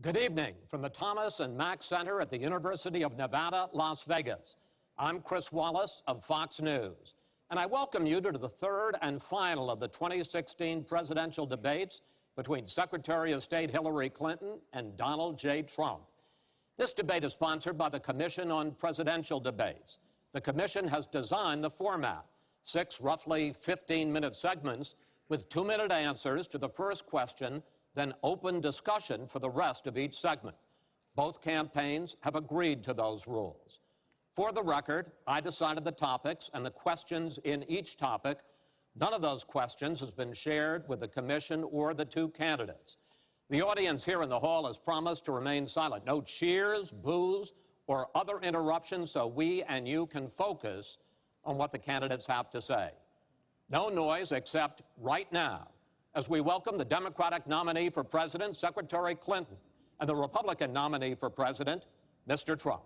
Good evening from the Thomas and Mack Center at the University of Nevada, Las Vegas. I'm Chris Wallace of Fox News, and I welcome you to the third and final of the 2016 presidential debates between Secretary of State Hillary Clinton and Donald J. Trump. This debate is sponsored by the Commission on Presidential Debates. The Commission has designed the format, 6 roughly 15-minute segments with 2-minute answers to the first question, then open discussion for the rest of each segment. Both campaigns have agreed to those rules. For the record, I decided the topics and the questions in each topic. None of those questions has been shared with the commission or the two candidates. The audience here in the hall has promised to remain silent. No cheers, boos, or other interruptions so we and you can focus on what the candidates have to say. No noise except right now, as we welcome the Democratic nominee for president, Secretary Clinton, and the Republican nominee for president, Mr. Trump.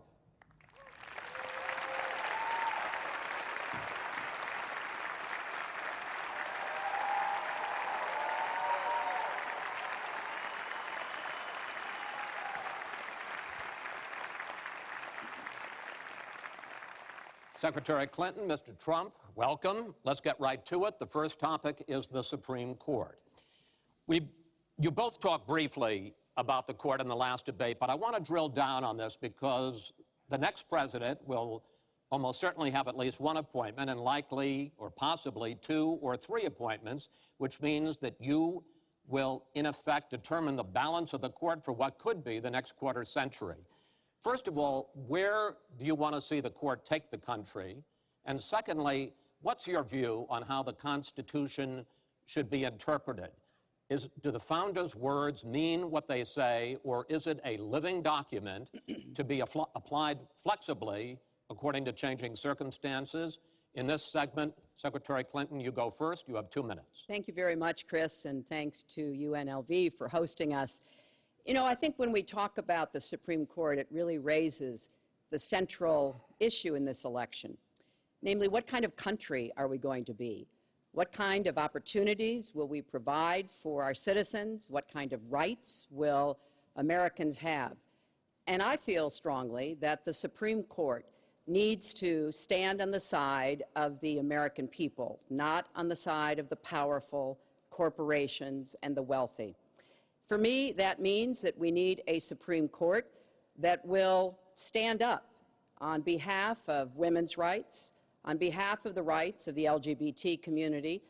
Secretary Clinton, Mr. Trump, welcome. Let's get right to it. The first topic is the Supreme Court. You both talked briefly about the court in the last debate, but I want to drill down on this because the next president will almost certainly have at least one appointment and likely or possibly 2 or 3 appointments, which means that you will, in effect, determine the balance of the court for what could be the next quarter century. First of all, where do you want to see the court take the country? And secondly, what's your view on how the Constitution should be interpreted? Do the founders' words mean what they say, or is it a living document to be applied flexibly according to changing circumstances? In this segment, Secretary Clinton, you go first. You have 2 minutes. Thank you very much, Chris, and thanks to UNLV for hosting us. You know, I think when we talk about the Supreme Court, it really raises the central issue in this election. Namely, what kind of country are we going to be? What kind of opportunities will we provide for our citizens? What kind of rights will Americans have? And I feel strongly that the Supreme Court needs to stand on the side of the American people, not on the side of the powerful, corporations, and the wealthy. For me, that means that we need a Supreme Court that will stand up on behalf of women's rights, on behalf of the rights of the LGBT community,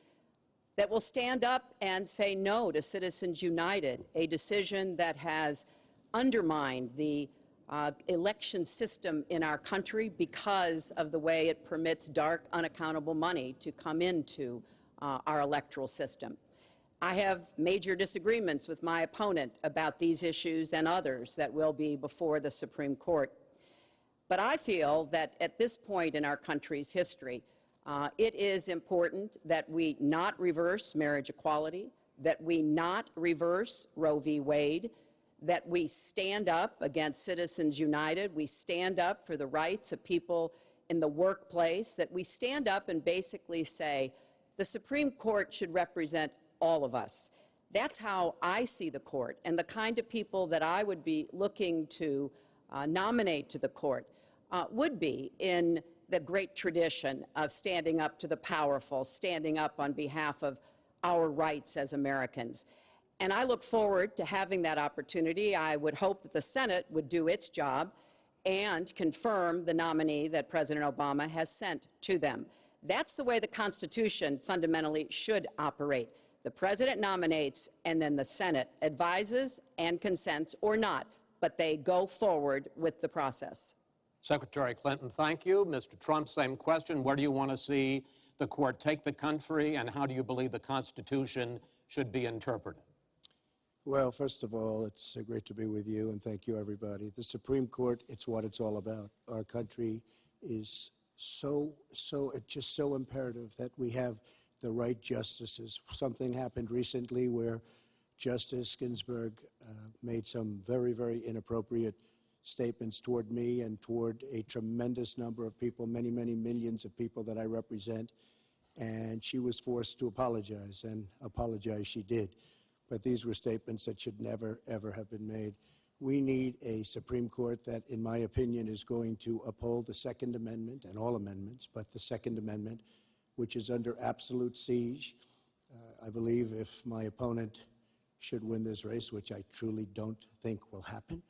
that will stand up and say no to Citizens United, a decision that has undermined the election system in our country because of the way it permits dark, unaccountable money to come into our electoral system. I have major disagreements with my opponent about these issues and others that will be before the Supreme Court. But I feel that at this point in our country's history, it is important that we not reverse marriage equality, that we not reverse Roe v. Wade, that we stand up against Citizens United, we stand up for the rights of people in the workplace, that we stand up and basically say the Supreme Court should represent all of us. That's how I see the court, and the kind of people that I would be looking to nominate to the court would be in the great tradition of standing up to the powerful, standing up on behalf of our rights as Americans. And I look forward to having that opportunity. I would hope that the Senate would do its job and confirm the nominee that President Obama has sent to them. That's the way the Constitution fundamentally should operate. The President nominates, and then the Senate advises and consents or not, but they go forward with the process. Secretary Clinton, thank you. Mr. Trump, same question. Where do you want to see the court take the country, and how do you believe the Constitution should be interpreted? Well, first of all, it's great to be with you, and thank you, everybody. The Supreme Court, it's what it's all about. Our country is it's just so imperative that we have the right justices. Something happened recently where Justice Ginsburg made some very, very inappropriate statements toward me and toward a tremendous number of people, many, many millions of people that I represent. And she was forced to apologize, and apologize she did. But these were statements that should never, ever have been made. We need a Supreme Court that, in my opinion, is going to uphold the Second Amendment and all amendments, but the Second Amendment, which is under absolute siege. I believe if my opponent should win this race, which I truly don't think will happen,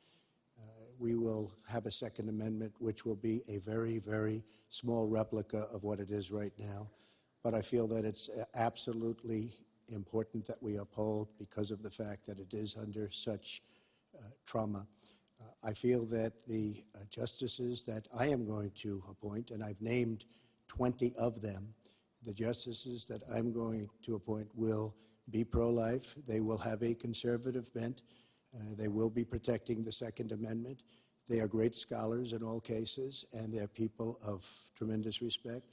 we will have a Second Amendment which will be a very, very small replica of what it is right now. But I feel that it's absolutely important that we uphold because of the fact that it is under such trauma. I feel that the justices that I am going to appoint, and I've named 20 of them, the justices that I'm going to appoint will be pro-life. They will have a conservative bent. They will be protecting the Second Amendment. They are great scholars in all cases, and they're people of tremendous respect.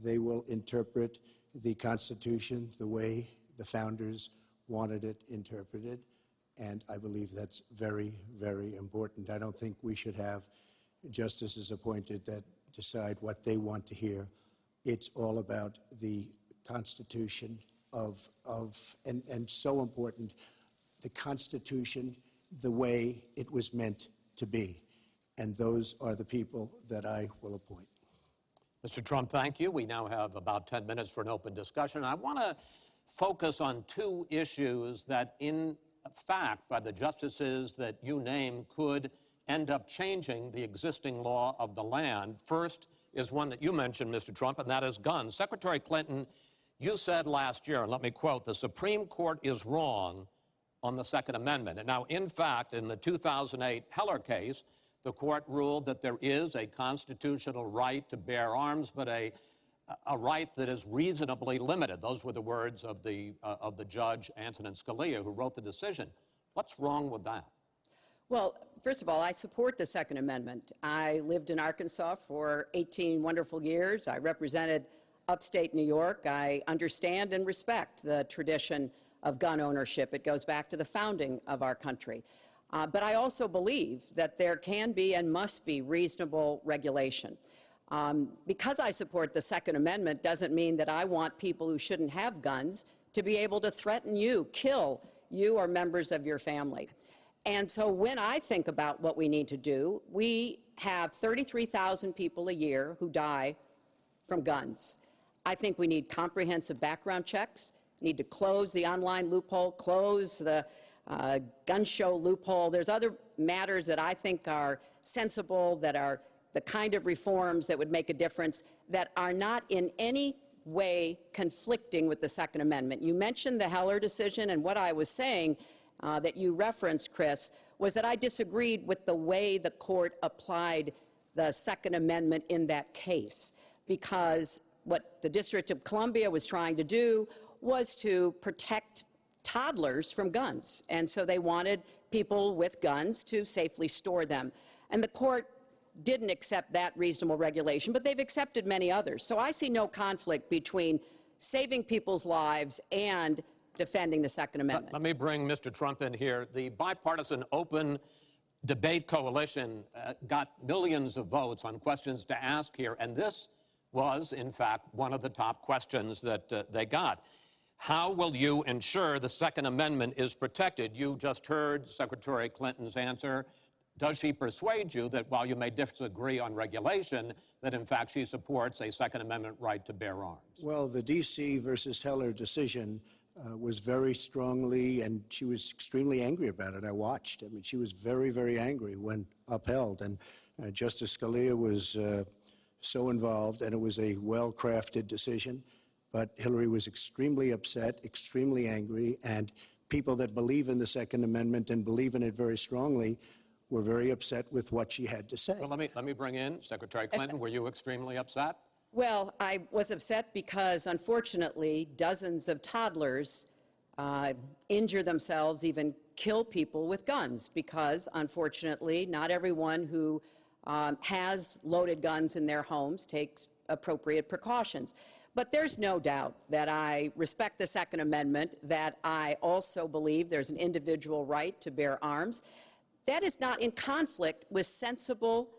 They will interpret the Constitution the way the founders wanted it interpreted, and I believe that's very, very important. I don't think we should have justices appointed that decide what they want to hear. It's all about the Constitution and so important, the Constitution the way it was meant to be. And those are the people that I will appoint. Mr. Trump, thank you. We now have about 10 minutes for an open discussion. I want to focus on two issues that, in fact, by the justices that you name, could end up changing the existing law of the land. First is one that you mentioned, Mr. Trump, and that is guns. Secretary Clinton, you said last year, and let me quote, "The Supreme Court is wrong on the Second Amendment." And now, in fact, in the 2008 Heller case, the court ruled that there is a constitutional right to bear arms, but a right that is reasonably limited. Those were the words of the judge, Antonin Scalia, who wrote the decision. What's wrong with that? Well, first of all, I support the Second Amendment. I lived in Arkansas for 18 wonderful years. I represented upstate New York. I understand and respect the tradition of gun ownership. It goes back to the founding of our country. But I also believe that there can be and must be reasonable regulation. Because I support the Second Amendment doesn't mean that I want people who shouldn't have guns to be able to threaten you, kill you or members of your family. And so when I think about what we need to do, we have 33,000 people a year who die from guns. I think we need comprehensive background checks, need to close the online loophole, close the gun show loophole. There's other matters that I think are sensible, that are the kind of reforms that would make a difference, that are not in any way conflicting with the Second Amendment. You mentioned the Heller decision, and what I was saying that you referenced, Chris, was that I disagreed with the way the court applied the Second Amendment in that case, because what the District of Columbia was trying to do was to protect toddlers from guns. And so they wanted people with guns to safely store them. And the court didn't accept that reasonable regulation, but they've accepted many others. So I see no conflict between saving people's lives and defending the Second Amendment. Let me bring Mr. Trump in here. The Bipartisan Open Debate Coalition got millions of votes on questions to ask here, and this was, in fact, one of the top questions that they got. How will you ensure the Second Amendment is protected? You just heard Secretary Clinton's answer. Does she persuade you that while you may disagree on regulation, that in fact she supports a Second Amendment right to bear arms? Well, the D.C. versus Heller decision was very strongly, and she was extremely angry about it. I watched. I mean, she was very, very angry when upheld. And Justice Scalia was so involved, and it was a well-crafted decision. But Hillary was extremely upset, extremely angry, and people that believe in the Second Amendment and believe in it very strongly were very upset with what she had to say. Well, let me bring in Secretary Clinton. Were you extremely upset? Well, I was upset because, unfortunately, dozens of toddlers injure themselves, even kill people with guns, because, unfortunately, not everyone who has loaded guns in their homes takes appropriate precautions. But there's no doubt that I respect the Second Amendment, that I also believe there's an individual right to bear arms. That is not in conflict with sensible,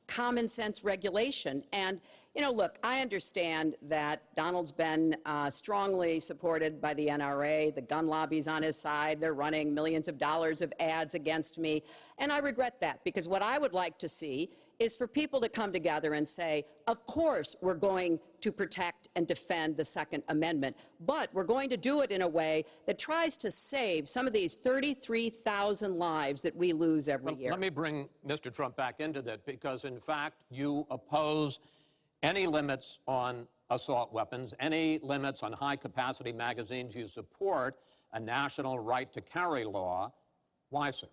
common sense regulation. And You know, look, I understand that Donald's been strongly supported by the NRA. The gun lobby's on his side. They're running millions of dollars of ads against me. And I regret that, because what I would like to see is for people to come together and say, of course, we're going to protect and defend the Second Amendment, but we're going to do it in a way that tries to save some of these 33,000 lives that we lose every year. Let me bring Mr. Trump back into that, because, in fact, you oppose any limits on assault weapons, any limits on high-capacity magazines. You support a national right-to-carry law. Why, sir?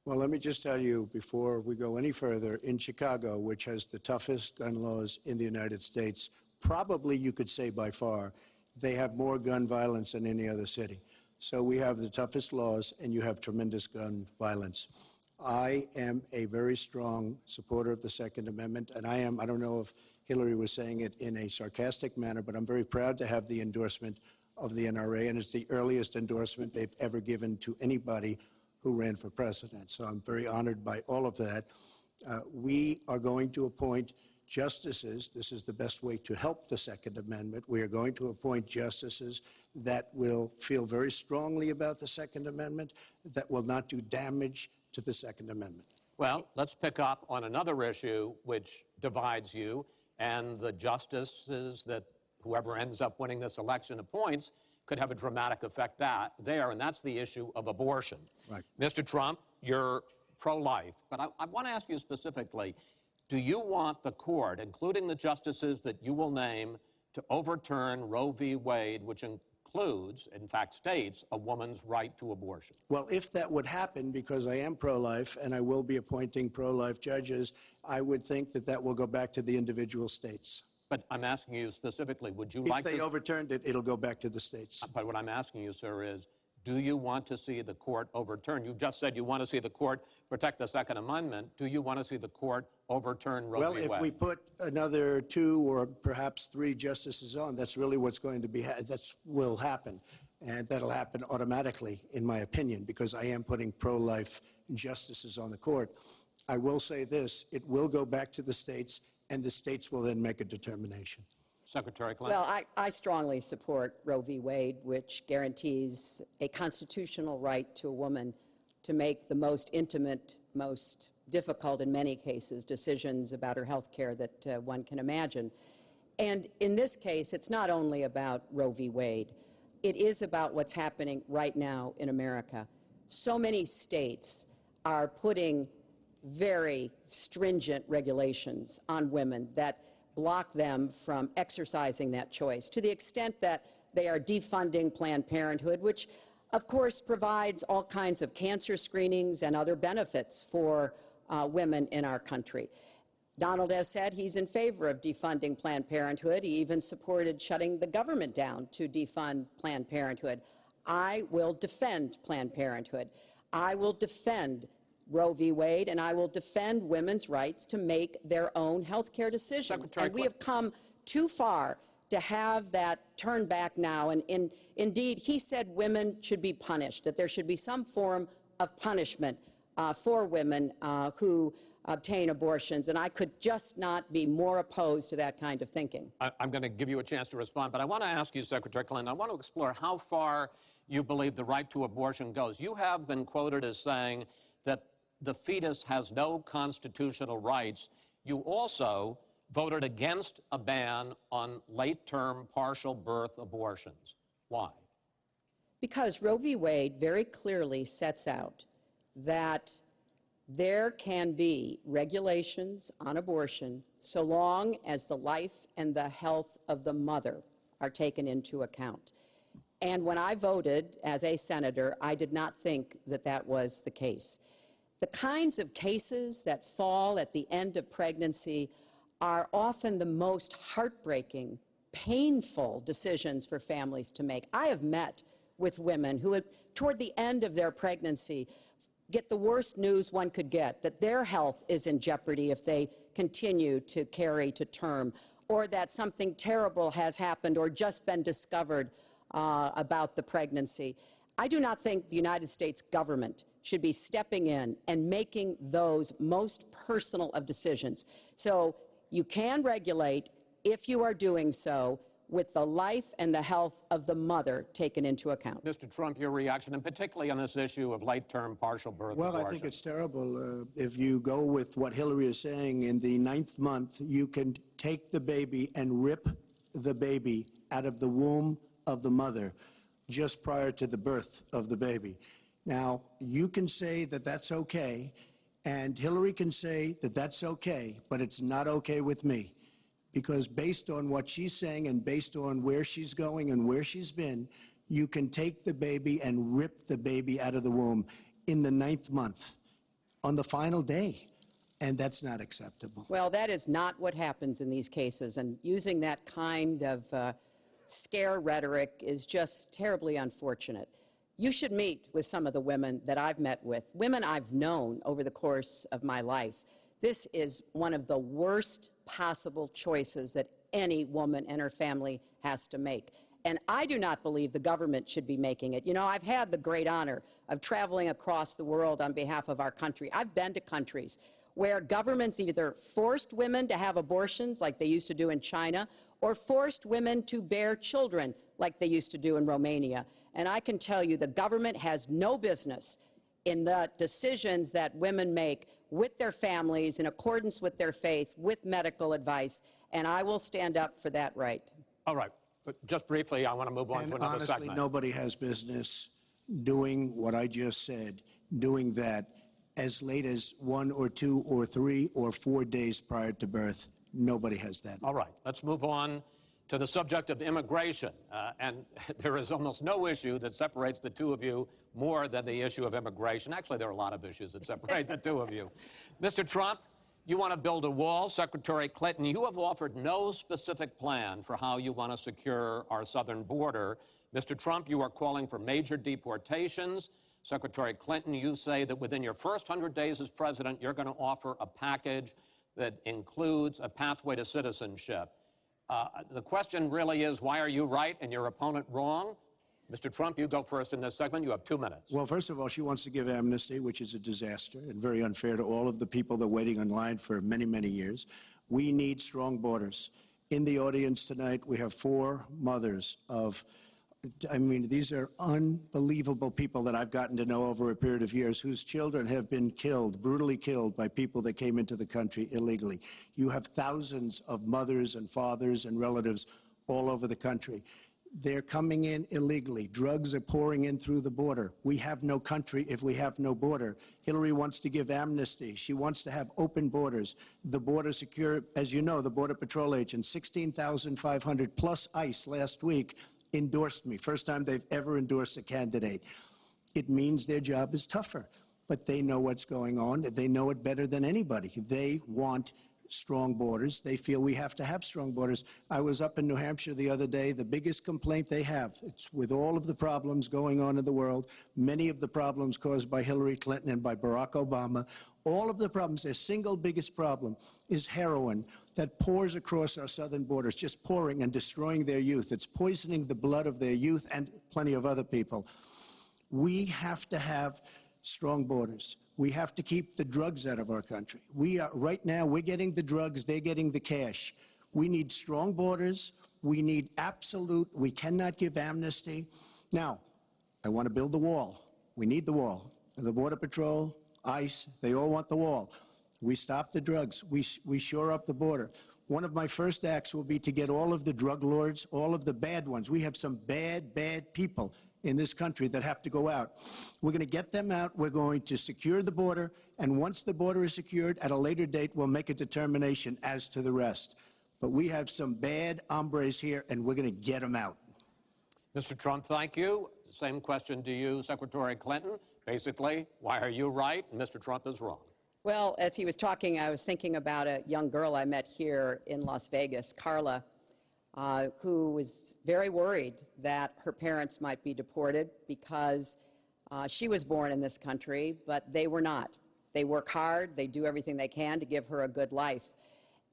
Well, let me just tell you, before we go any further, in Chicago, which has the toughest gun laws in the United States, probably you could say by far, they have more gun violence than any other city. So we have the toughest laws, and you have tremendous gun violence. I am a very strong supporter of the Second Amendment, and I don't know if Hillary was saying it in a sarcastic manner, but I'm very proud to have the endorsement of the NRA, and it's the earliest endorsement they've ever given to anybody who ran for president. So I'm very honored by all of that. We are going to appoint justices. This is the best way to help the Second Amendment. We are going to appoint justices that will feel very strongly about the Second Amendment, that will not do damage to the Second Amendment. Well, let's pick up on another issue which divides you and the justices that whoever ends up winning this election appoints could have a dramatic effect there, and that's the issue of abortion. Right. Mr. Trump, you're pro-life, but I want to ask you specifically, do you want the court, including the justices that you will name, to overturn Roe v. Wade, which includes, in fact states, a woman's right to abortion? Well, if that would happen, because I am pro-life and I will be appointing pro-life judges, I would think that that will go back to the individual states. But I'm asking you specifically, would you like to... If they overturned it, it'll go back to the states. But what I'm asking you, sir, is do you want to see the court overturn? You've just said you want to see the court protect the Second Amendment. Do you want to see the court overturn Roe v. Wade? Well, if we put another 2 or perhaps 3 justices on, that's really what's going to be, will happen. And that'll happen automatically, in my opinion, because I am putting pro-life justices on the court. I will say this, it will go back to the states, and the states will then make a determination. Secretary Clinton. Well, I strongly support Roe v. Wade, which guarantees a constitutional right to a woman to make the most intimate, most difficult in many cases, decisions about her health care that one can imagine. And in this case, it's not only about Roe v. Wade. It is about what's happening right now in America. So many states are putting very stringent regulations on women that block them from exercising that choice, to the extent that they are defunding Planned Parenthood, which, of course, provides all kinds of cancer screenings and other benefits for women in our country. Donald has said he's in favor of defunding Planned Parenthood. He even supported shutting the government down to defund Planned Parenthood. I will defend Planned Parenthood. I will defend Roe v. Wade, and I will defend women's rights to make their own health care decisions. And we have come too far to have that turn back now. And indeed, he said women should be punished, that there should be some form of punishment for women who obtain abortions. And I could just not be more opposed to that kind of thinking. I'm going to give you a chance to respond, but I want to ask you, Secretary Clinton, I want to explore how far you believe the right to abortion goes. You have been quoted as saying that the fetus has no constitutional rights. You also voted against a ban on late-term partial birth abortions. Why? Because Roe v. Wade very clearly sets out that there can be regulations on abortion so long as the life and the health of the mother are taken into account. And when I voted as a senator, I did not think that that was the case. The kinds of cases that fall at the end of pregnancy are often the most heartbreaking, painful decisions for families to make. I have met with women who, toward the end of their pregnancy, get the worst news one could get, that their health is in jeopardy if they continue to carry to term, or that something terrible has happened or just been discovered about the pregnancy. I do not think the United States government should be stepping in and making those most personal of decisions. So you can regulate, if you are doing so with the life and the health of the mother taken into account. Mr. Trump, your reaction, and particularly on this issue of late-term partial birth Well, abortion. I think it's terrible. If you go with what Hillary is saying, in the 9th month, you can take the baby and rip the baby out of the womb of the mother just prior to the birth of the baby. Now, you can say that that's okay, and Hillary can say that that's okay, but it's not okay with me. Because based on what she's saying and based on where she's going and where she's been, you can take the baby and rip the baby out of the womb in the 9th month on the final day. And that's not acceptable. Well, that is not what happens in these cases. And using that kind of scare rhetoric is just terribly unfortunate. You should meet with some of the women that I've met with, women I've known over the course of my life. This is one of the worst possible choices that any woman and her family has to make. And I do not believe the government should be making it. You know, I've had the great honor of traveling across the world on behalf of our country. I've been to countries where governments either forced women to have abortions like they used to do in China, or forced women to bear children like they used to do in Romania. And I can tell you the government has no business in the decisions that women make with their families in accordance with their faith, with medical advice, and I will stand up for that right. All right. But just briefly, I want to move on to another honestly, segment. Nobody has business doing what I just said, doing that as late as 1 or 2 or 3 or 4 days prior to birth. Nobody has that. All right. Let's move on to the subject of immigration. And there is almost no issue that separates the two of you more than the issue of immigration. Actually, there are a lot of issues that separate the two of you. Mr. Trump, you want to build a wall. Secretary Clinton, you have offered no specific plan for how you want to secure our southern border. Mr. Trump, you are calling for major deportations. Secretary Clinton, you say that within your first 100 days as president, you're going to offer a package that includes a pathway to citizenship. The question really is, why are you right and your opponent wrong? Mr. Trump, you go first in this segment. You have 2 minutes. Well, first of all, she wants to give amnesty, which is a disaster and very unfair to all of the people that are waiting in line for many, many years. We need strong borders. In the audience tonight, we have 4 mothers of, I mean, these are unbelievable people that I've gotten to know over a period of years whose children have been killed, brutally killed by people that came into the country illegally. You have thousands of mothers and fathers and relatives all over the country. They're coming in illegally. Drugs are pouring in through the border. We have no country if we have no border. Hillary wants to give amnesty. She wants to have open borders. The border secure, as you know, the Border Patrol agents, 16,500 plus ICE last week, endorsed me. First time they've ever endorsed a candidate. It means their job is tougher, but they know what's going on. They know it better than anybody. They want strong borders. They feel we have to have strong borders. I was up in New Hampshire the other day. The biggest complaint they have, it's with all of the problems going on in the world, many of the problems caused by Hillary Clinton and by Barack Obama, all of the problems, their single biggest problem is heroin that pours across our southern borders, just pouring and destroying their youth. It's poisoning the blood of their youth and plenty of other people. We have to have strong borders. We have to keep the drugs out of our country. Right now, we're getting the drugs, they're getting the cash. We need strong borders. We need we cannot give amnesty. Now, I want to build the wall. We need the wall. The Border Patrol, ICE, they all want the wall. We stop the drugs. We shore up the border. One of my first acts will be to get all of the drug lords, all of the bad ones. We have some bad, bad people in this country that have to go out. We're going to get them out. We're going to secure the border. And once the border is secured, at a later date, we'll make a determination as to the rest. But we have some bad hombres here, and we're going to get them out. Mr. Trump, thank you. Same question to you, Secretary Clinton. Basically, why are you right and Mr. Trump is wrong? Well, as he was talking, I was thinking about a young girl I met here in Las Vegas, Carla, who was very worried that her parents might be deported because she was born in this country, but they were not. They work hard. They do everything they can to give her a good life.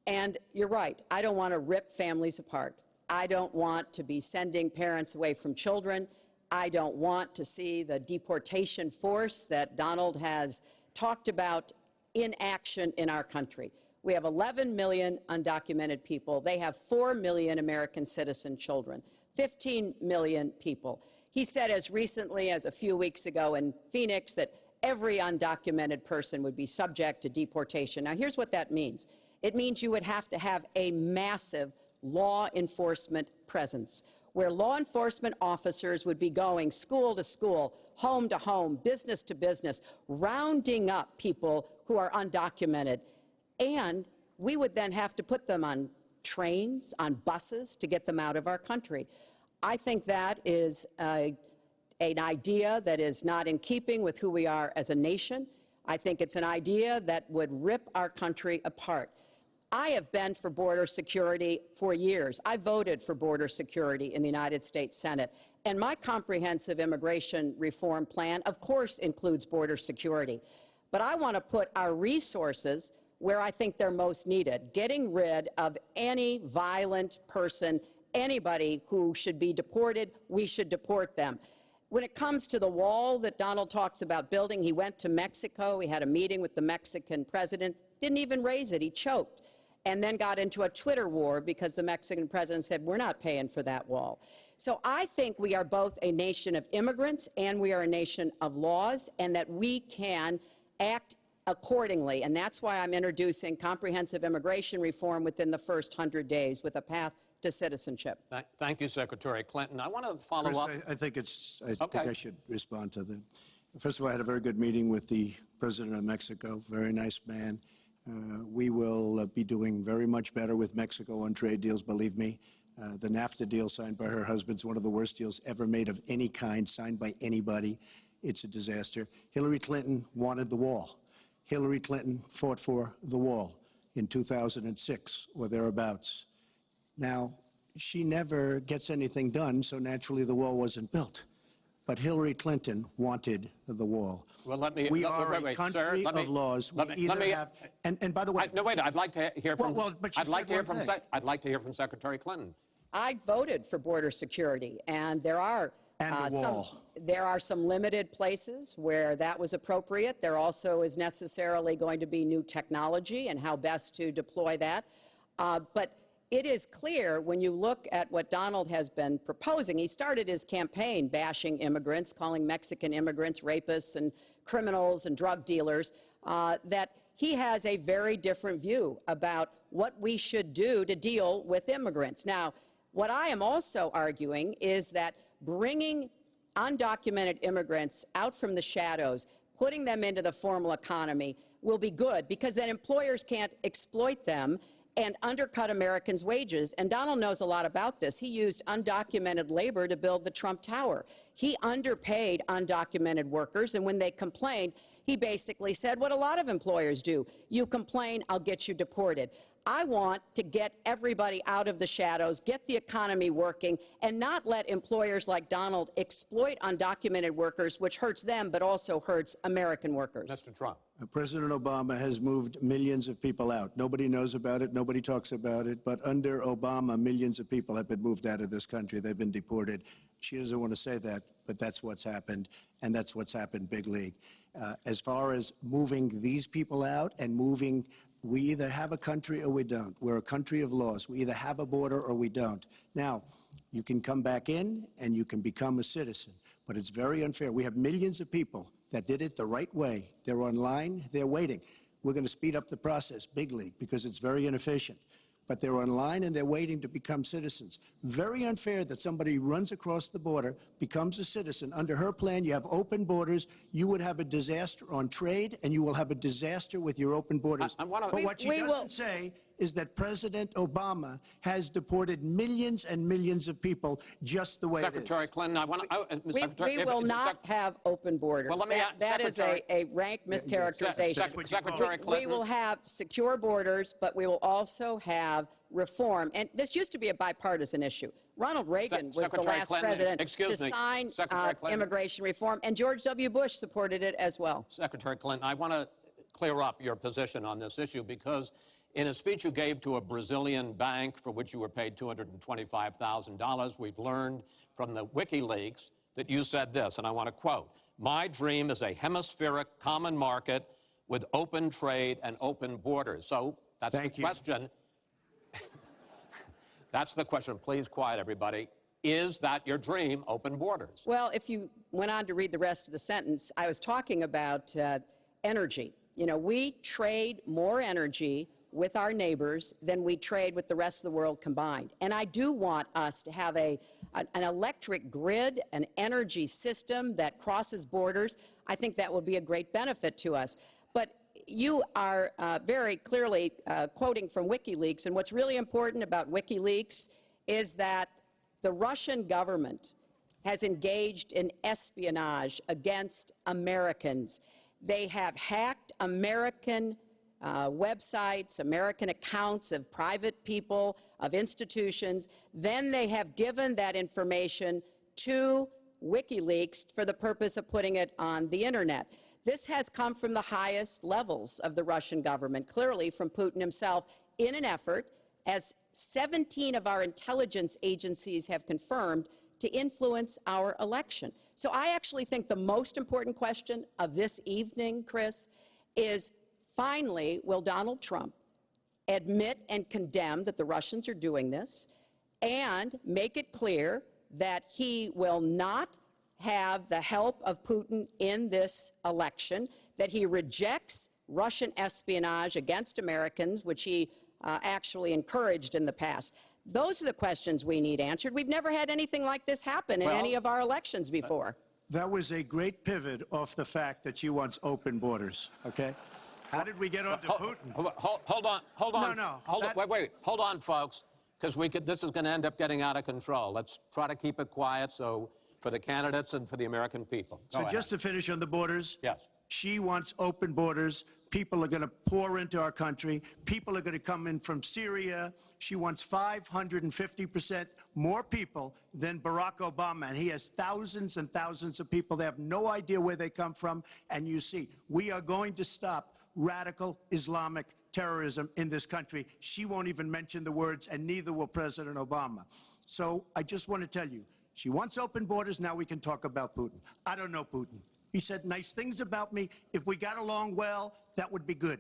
And you're right. I don't want to rip families apart. I don't want to be sending parents away from children. I don't want to see the deportation force that Donald has talked about in action in our country. We have 11 million undocumented people. They have 4 million American citizen children, 15 million people. He said as recently as a few weeks ago in Phoenix that every undocumented person would be subject to deportation. Now, here's what that means. It means you would have to have a massive law enforcement presence, where law enforcement officers would be going school to school, home to home, business to business, rounding up people who are undocumented. And we would then have to put them on trains, on buses to get them out of our country. I think that is an idea that is not in keeping with who we are as a nation. I think it's an idea that would rip our country apart. I have been for border security for years. I voted for border security in the United States Senate. And my comprehensive immigration reform plan, of course, includes border security. But I want to put our resources where I think they're most needed, getting rid of any violent person, anybody who should be deported. We should deport them. When it comes to the wall that Donald talks about building, he went to Mexico. He had a meeting with the Mexican president, didn't even raise it. He choked, and then got into a Twitter war because the Mexican president said, we're not paying for that wall. So I think we are both a nation of immigrants and we are a nation of laws, and that we can act accordingly. And that's why I'm introducing comprehensive immigration reform within the first 100 days with a path to citizenship. Thank you, Secretary Clinton. I want to follow up. I think I should respond to that. First of all, I had a very good meeting with the president of Mexico, very nice man. We will be doing very much better with Mexico on trade deals, believe me. The NAFTA deal signed by her husband is one of the worst deals ever made of any kind, signed by anybody. It's a disaster. Hillary Clinton wanted the wall. Hillary Clinton fought for the wall in 2006 or thereabouts. Now, she never gets anything done, so naturally the wall wasn't built. But Hillary Clinton wanted the wall. Well, let me. We are a country of laws. And by the way, no, wait. I'd like to hear from. I'd like to hear from Secretary Clinton. I voted for border security, and there are some limited places where that was appropriate. There also is necessarily going to be new technology and how best to deploy that. But it is clear when you look at what Donald has been proposing. He started his campaign bashing immigrants, calling Mexican immigrants rapists and criminals and drug dealers, that he has a very different view about what we should do to deal with immigrants. Now, what I am also arguing is that bringing undocumented immigrants out from the shadows, putting them into the formal economy will be good, because then employers can't exploit them and undercut Americans' wages. And Donald knows a lot about this. He used undocumented labor to build the Trump Tower. He underpaid undocumented workers, and when they complained, he basically said what a lot of employers do. You complain, I'll get you deported. I want to get everybody out of the shadows, get the economy working, and not let employers like Donald exploit undocumented workers, which hurts them but also hurts American workers. Mr. Trump. President Obama has moved millions of people out. Nobody knows about it. Nobody talks about it. But under Obama, millions of people have been moved out of this country. They've been deported. She doesn't want to say that, but that's what's happened, and that's what's happened big league. As far as moving these people out and moving, we either have a country or we don't. We're a country of laws. We either have a border or we don't. Now, you can come back in and you can become a citizen, but it's very unfair. We have millions of people that did it the right way. They're online, they're waiting. We're going to speed up the process, big league, because it's very inefficient. But they're online and they're waiting to become citizens. Very unfair that somebody runs across the border, becomes a citizen. Under her plan, you have open borders. You would have a disaster on trade, and you will have a disaster with your open borders. But what she doesn't say is that President Obama has deported millions and millions of people just the way it is. Secretary Clinton, I want to... We will not have open borders. Well, let me that is a rank mischaracterization. Secretary Clinton. We will have secure borders, but we will also have reform. And this used to be a bipartisan issue. Ronald Reagan was the last president to sign immigration reform, and George W. Bush supported it as well. Secretary Clinton, I want to clear up your position on this issue, because in a speech you gave to a Brazilian bank for which you were paid $225,000, we've learned from the WikiLeaks that you said this, and I want to quote, "My dream is a hemispheric common market with open trade and open borders." So That's Thank the you. question. That's the question. Please quiet, everybody. Is that your dream, open borders? Well, if you went on to read the rest of the sentence, I was talking about energy. You know, we trade more energy with our neighbors than we trade with the rest of the world combined. And I do want us to have an electric grid, an energy system that crosses borders. I think that will be a great benefit to us. But you are very clearly quoting from WikiLeaks, and what's really important about WikiLeaks is that the Russian government has engaged in espionage against Americans. They have hacked American websites, American accounts of private people, of institutions. Then they have given that information to WikiLeaks for the purpose of putting it on the internet. This has come from the highest levels of the Russian government, clearly from Putin himself, in an effort, as 17 of our intelligence agencies have confirmed, to influence our election. So I actually think the most important question of this evening, Chris, is finally, will Donald Trump admit and condemn that the Russians are doing this and make it clear that he will not have the help of Putin in this election, that he rejects Russian espionage against Americans, which he actually encouraged in the past. Those are the questions we need answered. We've never had anything like this happen in any of our elections before. That was a great pivot off the fact that she wants open borders, okay? How did we get onto Putin? Hold on. No. Wait. Hold on, folks, because this is going to end up getting out of control. Let's try to keep it quiet for the candidates and for the American people. Go ahead. Just to finish on the borders. Yes. She wants open borders. People are going to pour into our country. People are going to come in from Syria. She wants 550% more people than Barack Obama. And he has thousands and thousands of people. They have no idea where they come from. And you see, we are going to stop radical Islamic terrorism in this country. She won't even mention the words, and neither will President Obama. So I just want to tell you, she wants open borders. Now we can talk about Putin. I don't know Putin. He said nice things about me. If we got along well, that would be good.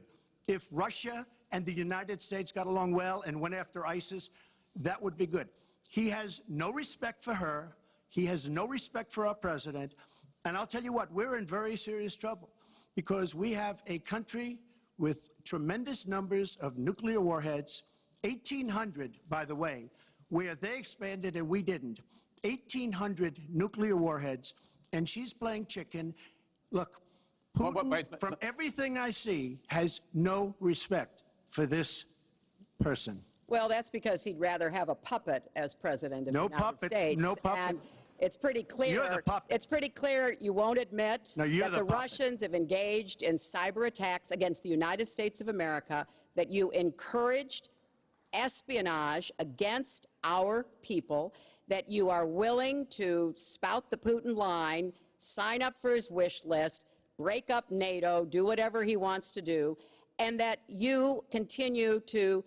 If Russia and the United States got along well and went after ISIS, that would be good. He has no respect for her. He has no respect for our president. And I'll tell you what, we're in very serious trouble because we have a country with tremendous numbers of nuclear warheads, 1,800, by the way, where they expanded and we didn't. 1,800 nuclear warheads. And she's playing chicken. Look, Putin, from everything I see, has no respect for this person. Well, that's because he'd rather have a puppet as president of the United States. No puppet. And it's pretty clear. You're the puppet. It's pretty clear you won't admit No, you're that the the puppet. Russians have engaged in cyber attacks against the United States of America, that you encouraged espionage against our people, that you are willing to spout the Putin line, sign up for his wish list, break up NATO, do whatever he wants to do, and that you continue to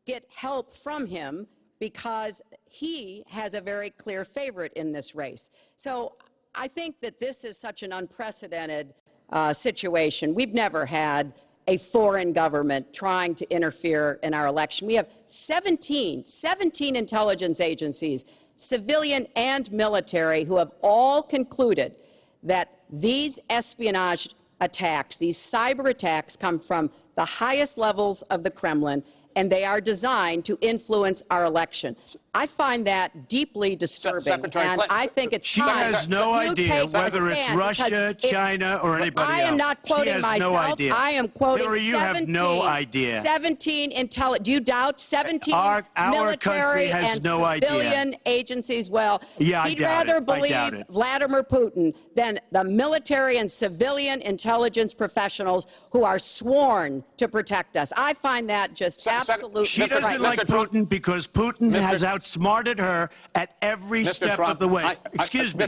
get help from him because he has a very clear favorite in this race. So I think that this is such an unprecedented situation. We've never had a foreign government trying to interfere in our election. We have 17 intelligence agencies, civilian and military, who have all concluded that these espionage attacks, these cyber attacks, come from the highest levels of the Kremlin, and they are designed to influence our election. I find that deeply disturbing, Secretary and Clinton, I think it's She time has no that you idea take a whether it's stand, Russia, because China, or anybody else. I am not quoting she has myself. No idea. I am quoting Hillary, you 17, have no idea. 17 do you doubt 17 Our military country has and no idea. civilian agencies? Well, Yeah, I he'd doubt rather it. I doubt believe it. Vladimir Putin than the military and civilian intelligence professionals who are sworn to protect us. I find that just absolutely She doesn't frightening. like Trump. Putin because Putin has outsmarted her at every Mr. step Trump, of the way. Excuse me.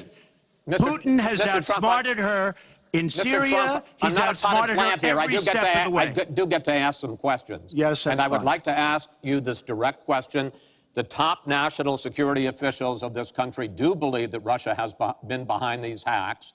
Putin has outsmarted her in Syria. He's outsmarted her every step of the way. I do get to ask some questions. Yes, that's And I would fine. like to ask you this direct question. The top national security officials of this country do believe that Russia has been behind these hacks.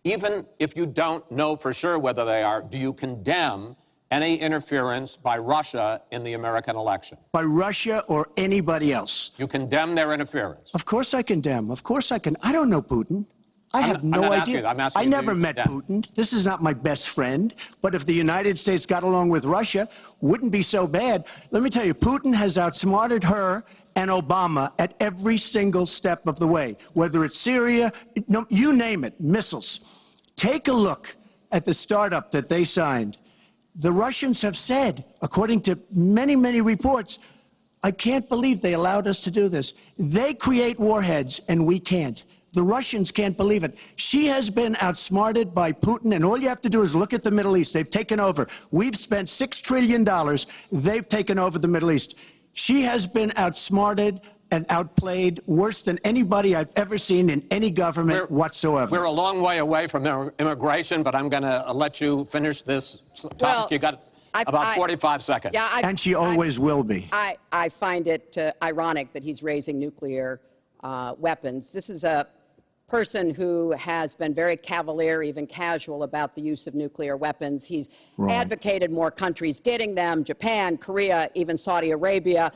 Even if you don't know for sure whether they are, do you condemn any interference by Russia in the American election? By Russia or anybody else. You condemn their interference? Of course I condemn. Of course I can. I don't know Putin. I have no I'm not idea. I'm asking I you, never met Putin. This is not my best friend. But if the United States got along with Russia, wouldn't be so bad. Let me tell you, Putin has outsmarted her and Obama at every single step of the way, whether it's Syria, no, you name it, missiles. Take a look at the startup that they signed. The Russians have said, according to many, many reports, I can't believe they allowed us to do this. They create warheads and we can't. The Russians can't believe it. She has been outsmarted by Putin, and all you have to do is look at the Middle East. They've taken over. We've spent $6 trillion. They've taken over the Middle East. She has been outsmarted and outplayed worse than anybody I've ever seen in any government whatsoever. We're a long way away from immigration, but I'm going to let you finish this topic. Well, you got about 45 seconds. Yeah, and she always will be. I find it ironic that he's raising nuclear weapons. This is a person who has been very cavalier, even casual, about the use of nuclear weapons. He's advocated more countries getting them, Japan, Korea, even Saudi Arabia.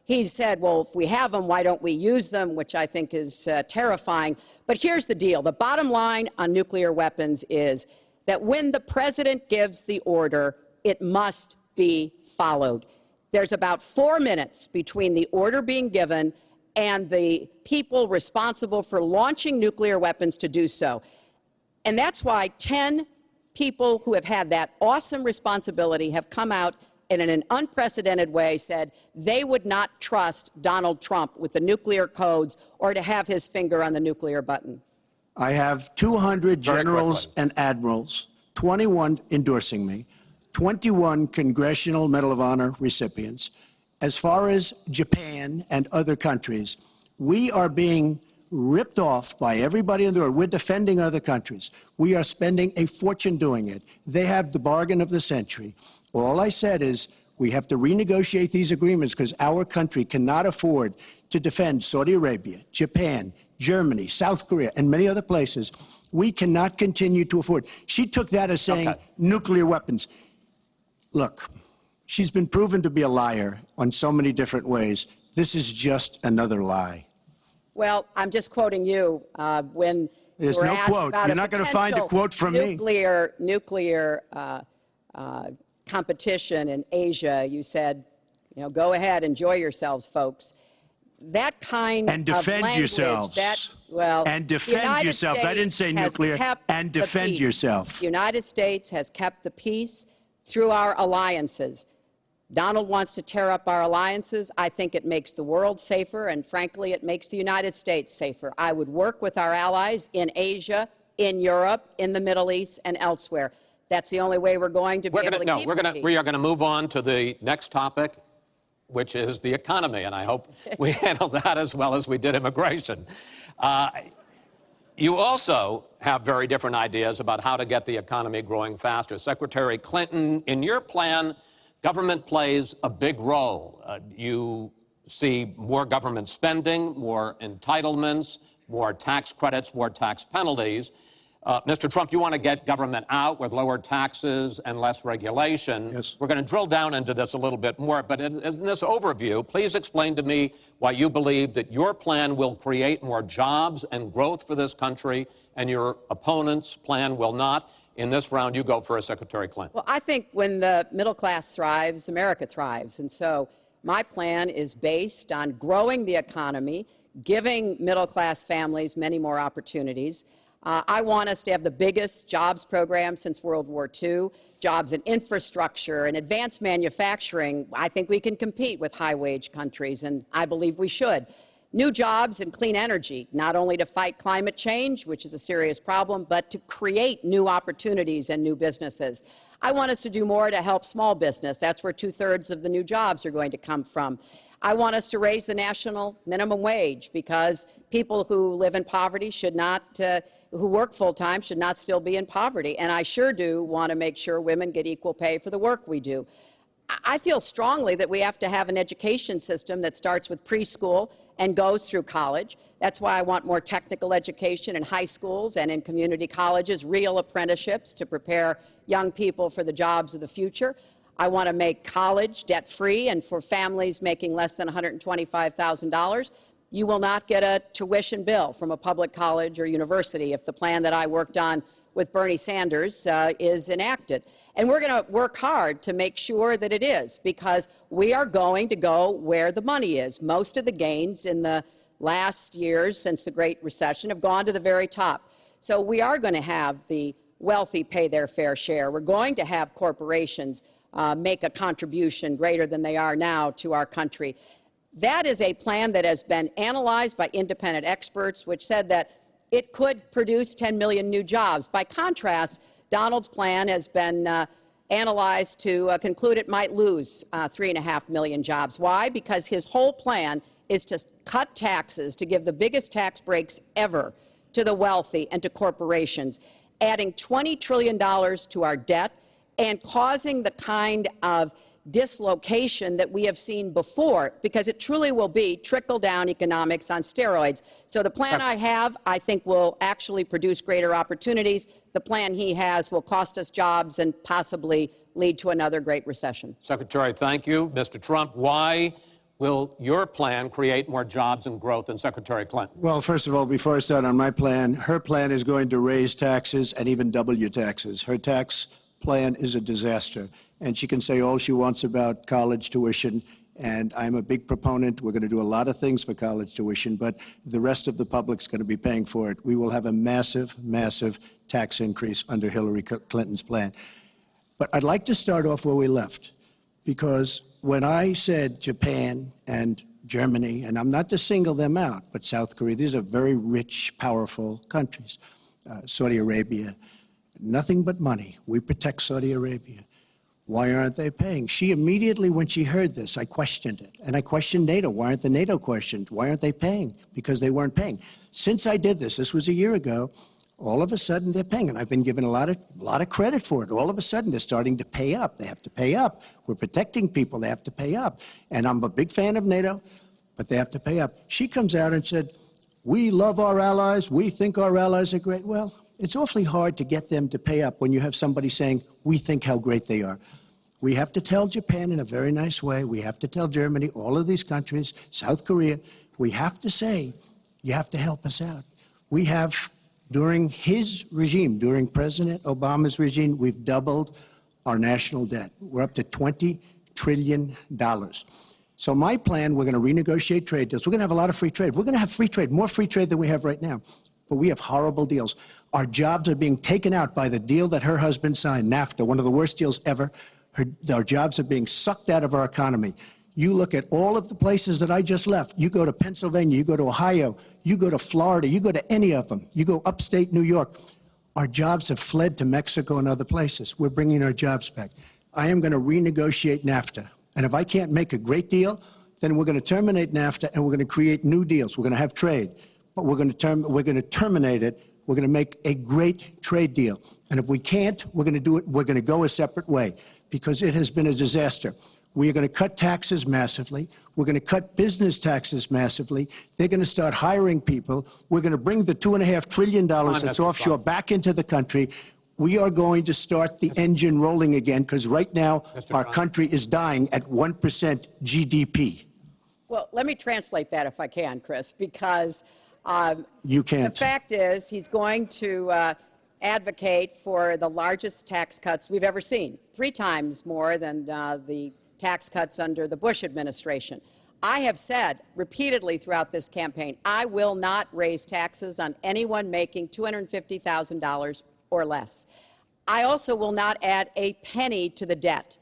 He's said, well, if we have them, why don't we use them, which I think is terrifying. But here's the deal. The bottom line on nuclear weapons is that when the president gives the order, it must be followed. There's about 4 minutes between the order being given and the people responsible for launching nuclear weapons to do so. And that's why 10 people who have had that awesome responsibility have come out and in an unprecedented way said they would not trust Donald Trump with the nuclear codes or to have his finger on the nuclear button. I have 200 generals and admirals, 21 endorsing me, 21 Congressional Medal of Honor recipients. As far as Japan and other countries, we are being ripped off by everybody in the world. We're defending other countries. We are spending a fortune doing it. They have the bargain of the century. All I said is we have to renegotiate these agreements because our country cannot afford to defend Saudi Arabia, Japan, Germany, South Korea, and many other places. We cannot continue to afford. She took that as saying nuclear weapons. Look. She's been proven to be a liar on so many different ways. This is just another lie. Well, I'm just quoting you when there's you were no asked quote. about You're not going to find a quote from me. Nuclear competition in Asia. You said, go ahead, enjoy yourselves, folks. That kind and defend of language, yourselves. And defend yourselves. I didn't say nuclear. And defend yourself. The United States has kept the peace through our alliances. Donald wants to tear up our alliances. I think it makes the world safer, and frankly, it makes the United States safer. I would work with our allies in Asia, in Europe, in the Middle East, and elsewhere. That's the only way we're going to be able to keep the peace. We are going to move on to the next topic, which is the economy, and I hope we handle that as well as we did immigration. You also have very different ideas about how to get the economy growing faster. Secretary Clinton, in your plan, government plays a big role. You see more government spending, more entitlements, more tax credits, more tax penalties. Mr. Trump, you want to get government out with lower taxes and less regulation. Yes. We're going to drill down into this a little bit more, but in this overview, please explain to me why you believe that your plan will create more jobs and growth for this country and your opponent's plan will not. In this round, you go first, Secretary Clinton. Well, I think when the middle class thrives, America thrives. And so my plan is based on growing the economy, giving middle class families many more opportunities. I want us to have the biggest jobs program since World War II, jobs in infrastructure and advanced manufacturing. I think we can compete with high-wage countries, and I believe we should. New jobs and clean energy, not only to fight climate change, which is a serious problem, but to create new opportunities and new businesses. I want us to do more to help small business. That's where 2/3 of the new jobs are going to come from. I want us to raise the national minimum wage because people who live in poverty should not, who work full-time should not still be in poverty. And I sure do want to make sure women get equal pay for the work we do. I feel strongly that we have to have an education system that starts with preschool and goes through college. That's why I want more technical education in high schools and in community colleges, real apprenticeships to prepare young people for the jobs of the future. I want to make college debt-free, and for families making less than $125,000, you will not get a tuition bill from a public college or university if the plan that I worked on with Bernie Sanders is enacted. And we're going to work hard to make sure that it is, because we are going to go where the money is. Most of the gains in the last years since the Great Recession have gone to the very top. So we are going to have the wealthy pay their fair share. We're going to have corporations make a contribution greater than they are now to our country. That is a plan that has been analyzed by independent experts, which said that it could produce 10 million new jobs. By contrast, Donald's plan has been analyzed to conclude it might lose 3.5 million jobs. Why? Because his whole plan is to cut taxes, to give the biggest tax breaks ever to the wealthy and to corporations, adding $20 trillion to our debt and causing the kind of dislocation that we have seen before, because it truly will be trickle-down economics on steroids. So the plan I have, I think, will actually produce greater opportunities. The plan he has will cost us jobs and possibly lead to another Great Recession. Secretary, thank you. Mr. Trump, why will your plan create more jobs and growth than Secretary Clinton? Well, first of all, before I start on my plan, her plan is going to raise taxes and even double your taxes. Her tax plan is a disaster. And she can say all she wants about college tuition, and I'm a big proponent. We're going to do a lot of things for college tuition, but the rest of the public's going to be paying for it. We will have a massive, massive tax increase under Hillary Clinton's plan. But I'd like to start off where we left, because when I said Japan and Germany, and I'm not to single them out, but South Korea, these are very rich, powerful countries. Saudi Arabia, nothing but money. We protect Saudi Arabia. Why aren't they paying? She immediately, when she heard this, I questioned it. And I questioned NATO. Why aren't the NATO questioned? Why aren't they paying? Because they weren't paying. Since I did this was a year ago, all of a sudden they're paying. And I've been given a lot of credit for it. All of a sudden they're starting to pay up. They have to pay up. We're protecting people. They have to pay up. And I'm a big fan of NATO, but they have to pay up. She comes out and said, we love our allies. We think our allies are great. Well, it's awfully hard to get them to pay up when you have somebody saying, we think how great they are. We have to tell Japan in a very nice way. We have to tell Germany, all of these countries, South Korea, we have to say, you have to help us out. We have, during his regime, during President Obama's regime, we've doubled our national debt. We're up to $20 trillion. So my plan, we're going to renegotiate trade deals. We're going to have a lot of free trade. We're going to have free trade, more free trade than we have right now. But we have horrible deals. Our jobs are being taken out by the deal that her husband signed, NAFTA, one of the worst deals ever. Our jobs are being sucked out of our economy. You look at all of the places that I just left. You go to Pennsylvania, you go to Ohio, you go to Florida, you go to any of them. You go upstate New York. Our jobs have fled to Mexico and other places. We're bringing our jobs back. I am going to renegotiate NAFTA. And if I can't make a great deal, then we're going to terminate NAFTA and we're going to create new deals. We're going to have trade, but we're going to terminate it. We're going to make a great trade deal. And if we can't, we're going to do it. We're going to go a separate way, because it has been a disaster. We are going to cut taxes massively. We're going to cut business taxes massively. They're going to start hiring people. We're going to bring the $2.5 trillion that's offshore back into the country. We are going to start the engine rolling again, because right now our country is dying at 1% GDP. Well, let me translate that if I can, Chris, because you can't. The fact is he's going to advocate for the largest tax cuts we've ever seen, 3 times more than the tax cuts under the Bush administration. I have said repeatedly throughout this campaign, I will not raise taxes on anyone making $250,000 or less. I also will not add a penny to the debt.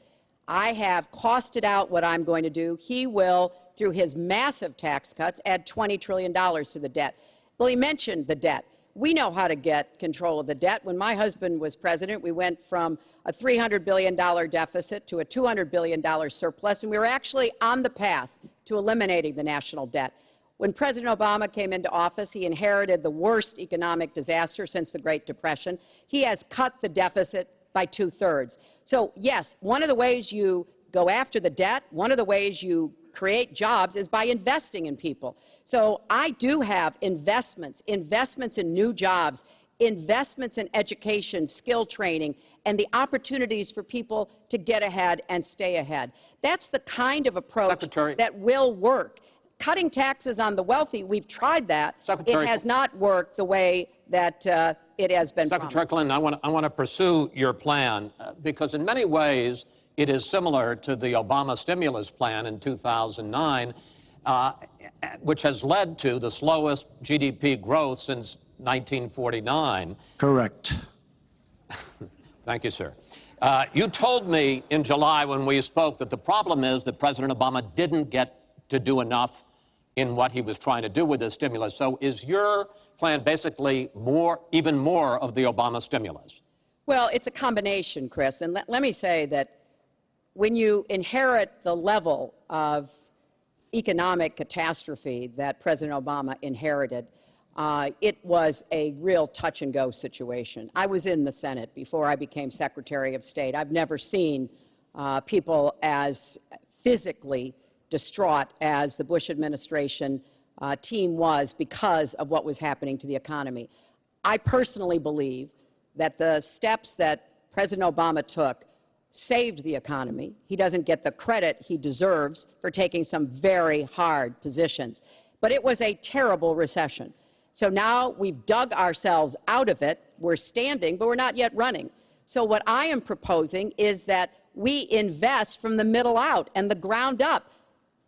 I have costed out what I'm going to do. He will, through his massive tax cuts, add $20 trillion to the debt. Well, he mentioned the debt. We know how to get control of the debt. When my husband was president, we went from a $300 billion deficit to a $200 billion surplus, and we were actually on the path to eliminating the national debt. When President Obama came into office, he inherited the worst economic disaster since the Great Depression. He has cut the deficit by 2/3. So, yes, one of the ways you go after the debt, one of the ways you create jobs is by investing in people. So I do have investments in new jobs investments in education, skill training, and the opportunities for people to get ahead and stay ahead. That's the kind of approach that will work. Cutting taxes on the wealthy, we've tried that. It has not worked the way that it has been Secretary promised. Clinton, I want to pursue your plan because in many ways it is similar to the Obama stimulus plan in 2009, which has led to the slowest GDP growth since 1949. Correct. Thank you, sir. You told me in July when we spoke that the problem is that President Obama didn't get to do enough in what he was trying to do with his stimulus. So is your plan basically even more of the Obama stimulus? Well, it's a combination, Chris. And let me say that when you inherit the level of economic catastrophe that President Obama inherited, it was a real touch-and-go situation. I was in the Senate before I became Secretary of State. I've never seen people as physically distraught as the Bush administration team was because of what was happening to the economy. I personally believe that the steps that President Obama took saved the economy. He doesn't get the credit he deserves for taking some very hard positions. But it was a terrible recession. So now we've dug ourselves out of it. We're standing, but we're not yet running. So what I am proposing is that we invest from the middle out and the ground up,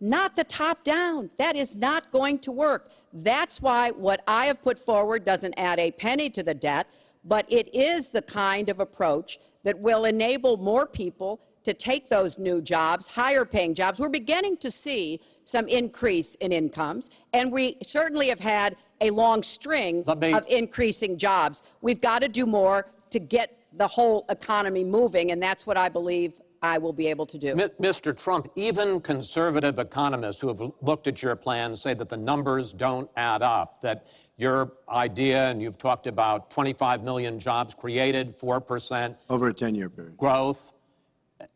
not the top down. That is not going to work. That's why what I have put forward doesn't add a penny to the debt, but it is the kind of approach that will enable more people to take those new jobs, higher paying jobs. We're beginning to see some increase in incomes, and we certainly have had a long string of increasing jobs. We've got to do more to get the whole economy moving, and that's what I believe I will be able to do. Mr. Trump, even conservative economists who have looked at your plan say that the numbers don't add up, that your idea, and you've talked about 25 million jobs created, 4% over a 10-year period growth,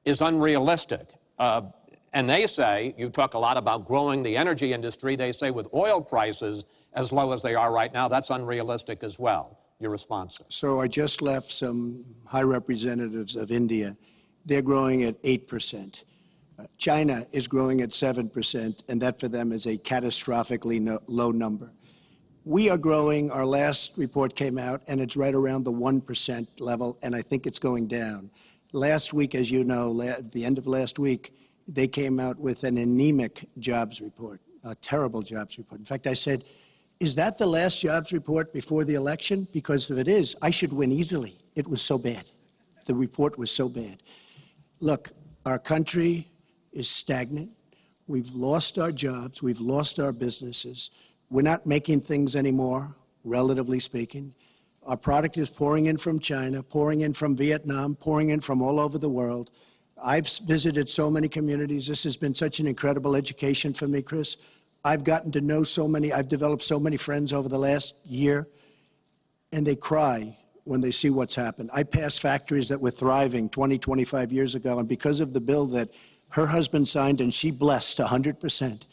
is unrealistic. And they say, you talk a lot about growing the energy industry, they say with oil prices as low as they are right now, that's unrealistic as well. Your response? So I just left some high representatives of India. They're growing at 8%. China is growing at 7%, and that for them is a catastrophically low number. We are growing. Our last report came out, and it's right around the 1% level, and I think it's going down. Last week, as you know, at the end of last week, they came out with an anemic jobs report, a terrible jobs report. In fact, I said, is that the last jobs report before the election? Because if it is, I should win easily. It was so bad. The report was so bad. Look, our country is stagnant. We've lost our jobs. We've lost our businesses. We're not making things anymore, relatively speaking. Our product is pouring in from China, pouring in from Vietnam, pouring in from all over the world. I've visited so many communities. This has been such an incredible education for me, Chris. I've gotten to know so many. I've developed so many friends over the last year, and they cry when they see what's happened. I passed factories that were thriving 20, 25 years ago, and because of the bill that her husband signed and she blessed 100%,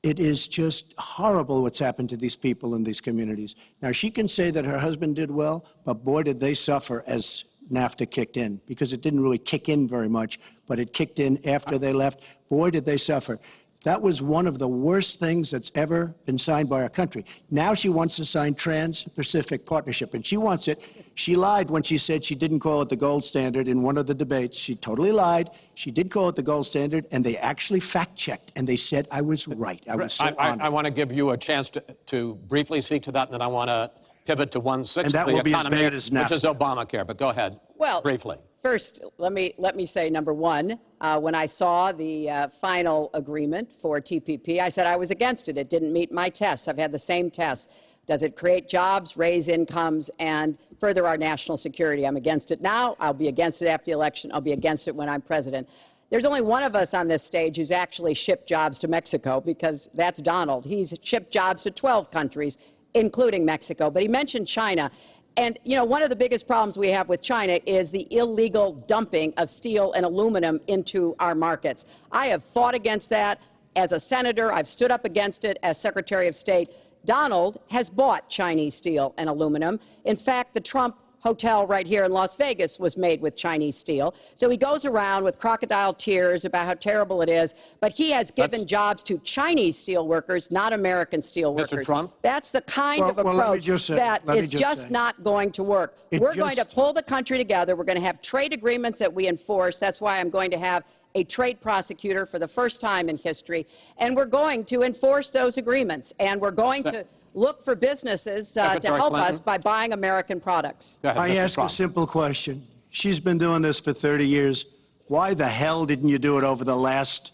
it is just horrible what's happened to these people in these communities. Now, she can say that her husband did well, but boy, did they suffer as NAFTA kicked in, because it didn't really kick in very much, but it kicked in after they left. Boy, did they suffer. That was one of the worst things that's ever been signed by our country. Now she wants to sign Trans-Pacific Partnership, and she wants it. She lied when she said she didn't call it the gold standard in one of the debates. She totally lied. She did call it the gold standard, and they actually fact-checked, and they said I was right. I was so honored. I want to give you a chance to briefly speak to that, and then I want to pivot to 1/6 and that of the will be economy, as bad as NAFTA. which is Obamacare. But go ahead, briefly. First, let me say, number one, when I saw the final agreement for TPP, I said I was against it. It didn't meet my tests. I've had the same tests. Does it create jobs, raise incomes, and further our national security? I'm against it now. I'll be against it after the election. I'll be against it when I'm president. There's only one of us on this stage who's actually shipped jobs to Mexico, because that's Donald. He's shipped jobs to 12 countries, including Mexico. But he mentioned China. And, you know, one of the biggest problems we have with China is the illegal dumping of steel and aluminum into our markets. I have fought against that as a senator. I've stood up against it as Secretary of State. Donald has bought Chinese steel and aluminum. In fact, the Trump hotel right here in Las Vegas was made with Chinese steel. So he goes around with crocodile tears about how terrible it is, but he has given jobs to Chinese steel workers, not American steel workers. Mr. Trump? That's the kind of approach that is just not going to work. We're going to pull the country together. We're going to have trade agreements that we enforce. That's why I'm going to have a trade prosecutor for the first time in history, and we're going to enforce those agreements, and we're going to look for businesses to help us by buying American products. I ask a simple question. She's been doing this for 30 years. Why the hell didn't you do it over the last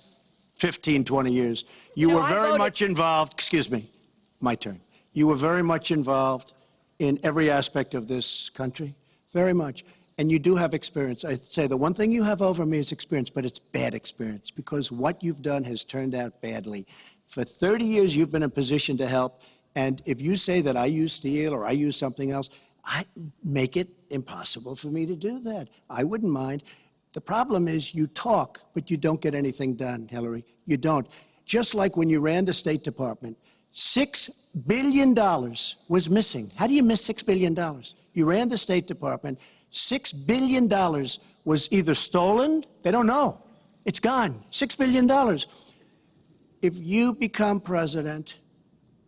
15, 20 years? You were very much involved. Excuse me. My turn. You were very much involved in every aspect of this country. Very much. And you do have experience. I'd say the one thing you have over me is experience, but it's bad experience because what you've done has turned out badly. For 30 years, you've been in a position to help. And if you say that I use steel or I use something else, I make it impossible for me to do that. I wouldn't mind. The problem is you talk, but you don't get anything done, Hillary. You don't. Just like when you ran the State Department, $6 billion was missing. How do you miss $6 billion? You ran the State Department. $6 billion was either stolen, they don't know. It's gone. $6 billion. If you become president,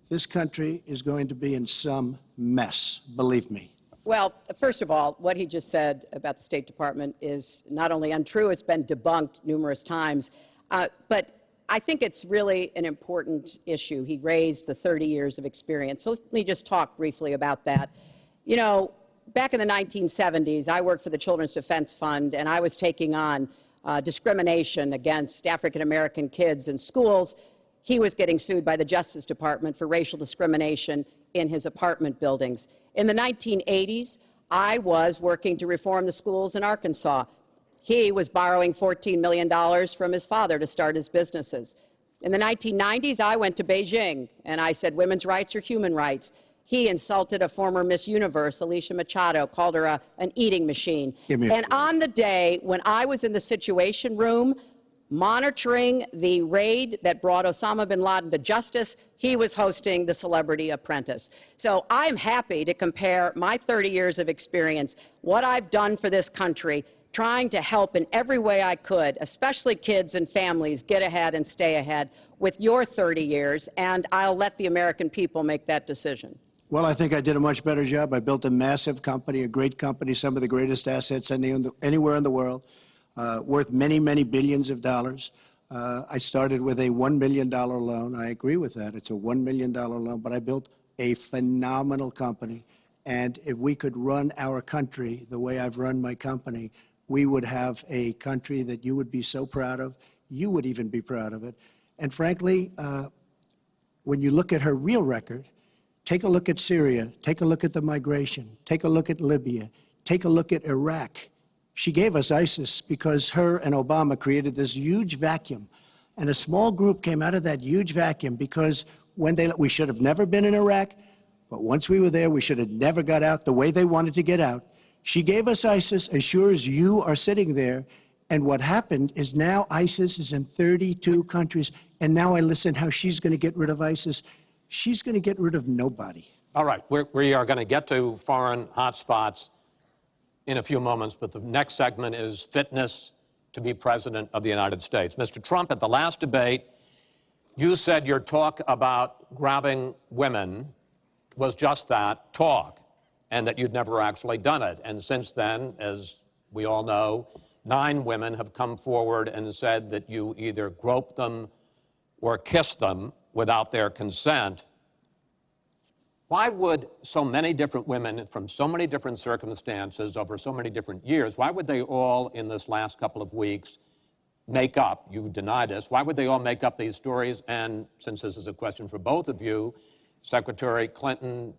this country is going to be in some mess, believe me. Well, first of all, what he just said about the State Department is not only untrue, it's been debunked numerous times. But I think it's really an important issue. He raised the 30 years of experience. So let me just talk briefly about that. You know, back in the 1970s, I worked for the Children's Defense Fund, and I was taking on discrimination against African-American kids in schools. He was getting sued by the Justice Department for racial discrimination in his apartment buildings. In the 1980s, I was working to reform the schools in Arkansas. He was borrowing $14 million from his father to start his businesses. In the 1990s, I went to Beijing, and I said women's rights are human rights. He insulted a former Miss Universe, Alicia Machado, called her an eating machine. And on the day when I was in the Situation Room, monitoring the raid that brought Osama bin Laden to justice, he was hosting the Celebrity Apprentice. So I'm happy to compare my 30 years of experience, what I've done for this country, trying to help in every way I could, especially kids and families, get ahead and stay ahead, with your 30 years, and I'll let the American people make that decision. Well, I think I did a much better job. I built a massive company, a great company, some of the greatest assets anywhere in the world. Worth many, many billions of dollars. I started with a $1 million loan. I agree with that. It's a $1 million loan, but I built a phenomenal company. And if we could run our country the way I've run my company, we would have a country that you would be so proud of. You would even be proud of it. And frankly, when you look at her real record, take a look at Syria, take a look at the migration, take a look at Libya, take a look at Iraq. She gave us ISIS because her and Obama created this huge vacuum. And a small group came out of that huge vacuum because we should have never been in Iraq, but once we were there, we should have never got out the way they wanted to get out. She gave us ISIS as sure as you are sitting there. And what happened is now ISIS is in 32 countries. And now I listen how she's going to get rid of ISIS. She's going to get rid of nobody. All right, we are going to get to foreign hotspots in a few moments, but the next segment is fitness to be president of the United States. Mr. Trump, at the last debate, you said your talk about grabbing women was just that, talk, and that you'd never actually done it. And since then, as we all know, 9 women have come forward and said that you either groped them or kissed them without their consent. Why would so many different women from so many different circumstances over so many different years, why would they all in this last couple of weeks make up, you deny this, why would they all make up these stories? And since this is a question for both of you, Secretary Clinton,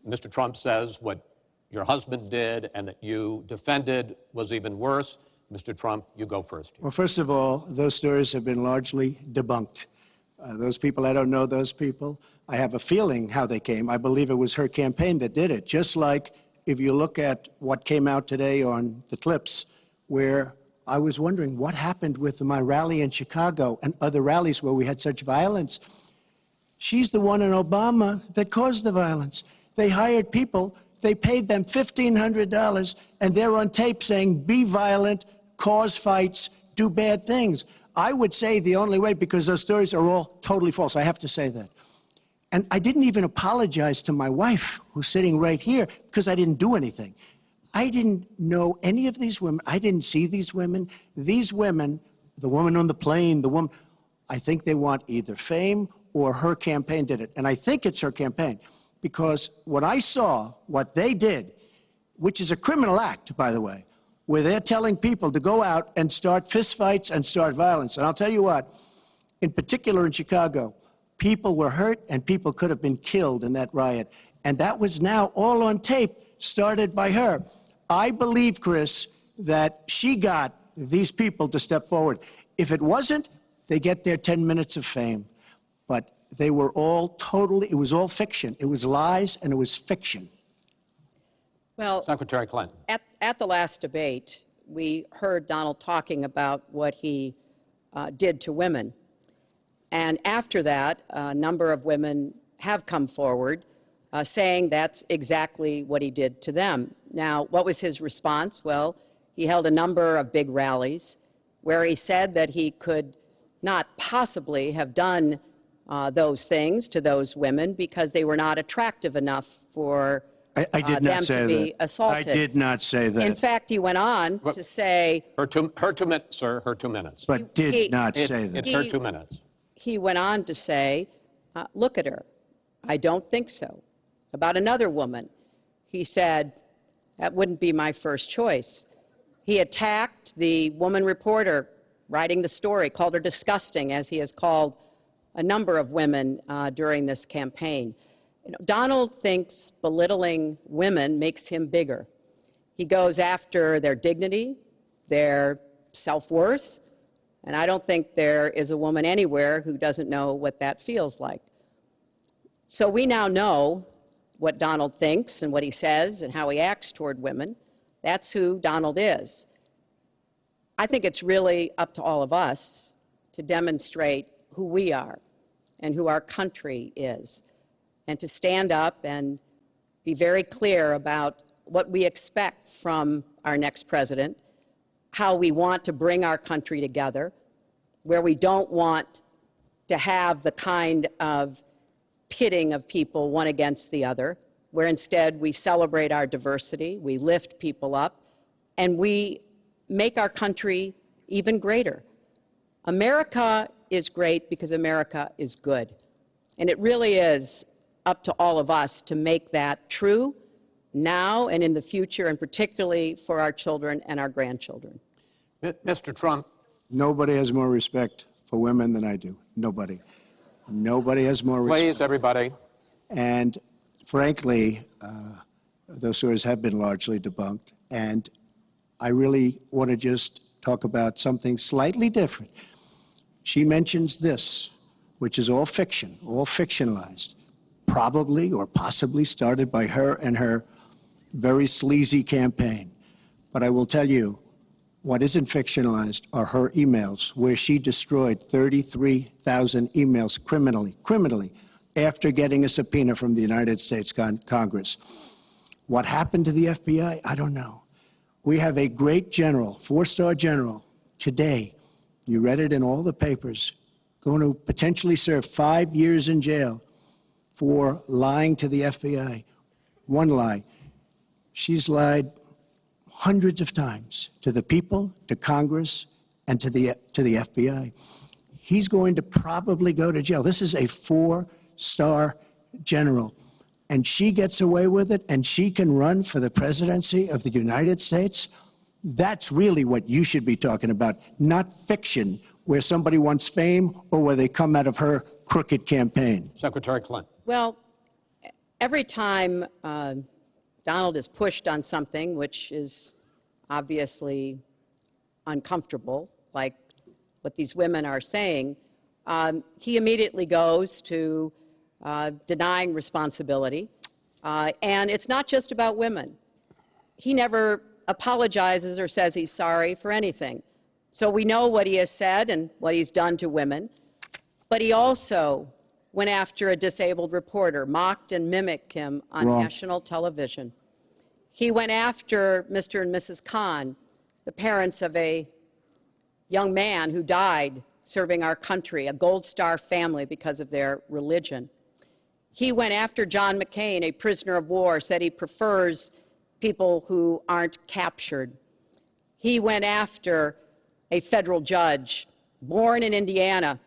Mr. Trump says what your husband did and that you defended was even worse. Mr. Trump, you go first. Well, first of all, those stories have been largely debunked. Those people, I don't know those people. I have a feeling how they came. I believe it was her campaign that did it. Just like if you look at what came out today on the clips, where I was wondering what happened with my rally in Chicago and other rallies where we had such violence. She's the one in Obama that caused the violence. They hired people, they paid them $1,500, and they're on tape saying, be violent, cause fights, do bad things. I would say the only way, because those stories are all totally false, I have to say that. And I didn't even apologize to my wife, who's sitting right here, because I didn't do anything. I didn't know any of these women. I didn't see these women. These women, the woman on the plane, the woman, I think they want either fame or her campaign did it. And I think it's her campaign, because when I saw what they did, which is a criminal act, by the way, where they're telling people to go out and start fistfights and start violence. And I'll tell you what, in particular in Chicago, people were hurt and people could have been killed in that riot. And that was now all on tape, started by her. I believe, Chris, that she got these people to step forward. If it wasn't, they get their 10 minutes of fame. But they were all totally, it was all fiction. It was lies and it was fiction. Well, Secretary Clinton. At the last debate, we heard Donald talking about what he did to women. And after that, a number of women have come forward saying that's exactly what he did to them. Now, what was his response? Well, he held a number of big rallies where he said that he could not possibly have done those things to those women because they were not attractive enough for I did not them say to be that. assaulted. I did not say that. In fact, he went on to say... Her 2 minutes, sir, her 2 minutes. But did not say that. It's her 2 minutes. He went on to say, look at her. I don't think so. About another woman, he said, that wouldn't be my first choice. He attacked the woman reporter writing the story, called her disgusting, as he has called a number of women during this campaign. You know, Donald thinks belittling women makes him bigger. He goes after their dignity, their self-worth, and I don't think there is a woman anywhere who doesn't know what that feels like. So we now know what Donald thinks and what he says and how he acts toward women. That's who Donald is. I think it's really up to all of us to demonstrate who we are and who our country is, and to stand up and be very clear about what we expect from our next president, how we want to bring our country together, where we don't want to have the kind of pitting of people one against the other, where instead we celebrate our diversity, we lift people up, and we make our country even greater. America is great because America is good. And it really is up to all of us to make that true now and in the future, and particularly for our children and our grandchildren. Mr. Trump. Nobody has more respect for women than I do. Nobody. Nobody has more respect. Please, everybody. And frankly, those stories have been largely debunked. And I really want to just talk about something slightly different. She mentions this, which is all fiction, all fictionalized, probably or possibly started by her and her very sleazy campaign. But I will tell you, what isn't fictionalized are her emails, where she destroyed 33,000 emails criminally, after getting a subpoena from the United States Congress. What happened to the FBI? I don't know. We have a great general, four-star general, today, you read it in all the papers, going to potentially serve 5 years in jail for lying to the FBI. One lie. She's lied hundreds of times to the people, to Congress, and to the FBI. He's going to probably go to jail. This is a four-star general. And she gets away with it, and she can run for the presidency of the United States. That's really what you should be talking about, not fiction, where somebody wants fame or where they come out of her crooked campaign. Secretary Clinton. Well, every time Donald is pushed on something which is obviously uncomfortable, like what these women are saying, he immediately goes to denying responsibility. And it's not just about women. He never apologizes or says he's sorry for anything. So we know what he has said and what he's done to women. But he also went after a disabled reporter, mocked and mimicked him on national television. He went after Mr. and Mrs. Khan, the parents of a young man who died serving our country, a Gold Star family because of their religion. He went after John McCain, a prisoner of war, said he prefers people who aren't captured. He went after a federal judge born in Indiana,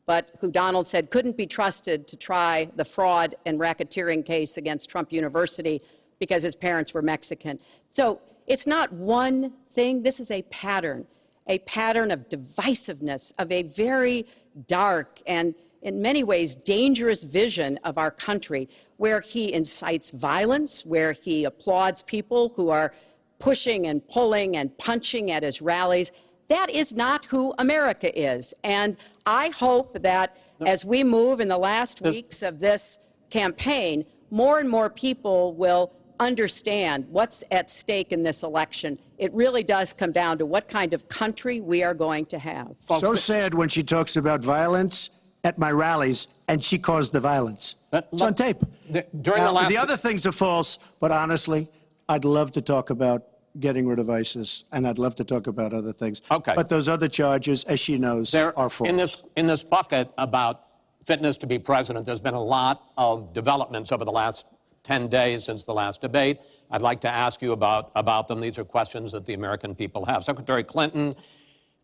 but who Donald said couldn't be trusted to try the fraud and racketeering case against Trump University because his parents were Mexican. So it's not one thing. This is a pattern of divisiveness, of a very dark and in many ways dangerous vision of our country, where he incites violence, where he applauds people who are pushing and pulling and punching at his rallies. That is not who America is. And I hope that as we move in the last weeks of this campaign, more and more people will understand what's at stake in this election. It really does come down to what kind of country we are going to have. So sad when she talks about violence at my rallies, and she caused the violence. It's on tape. The other things are false, but honestly, I'd love to talk about getting rid of ISIS, and I'd love to talk about other things. Okay. But those other charges, as she knows, are false. In this bucket about fitness to be president, there's been a lot of developments over the last 10 days since the last debate. I'd like to ask you about them. These are questions that the American people have. Secretary Clinton,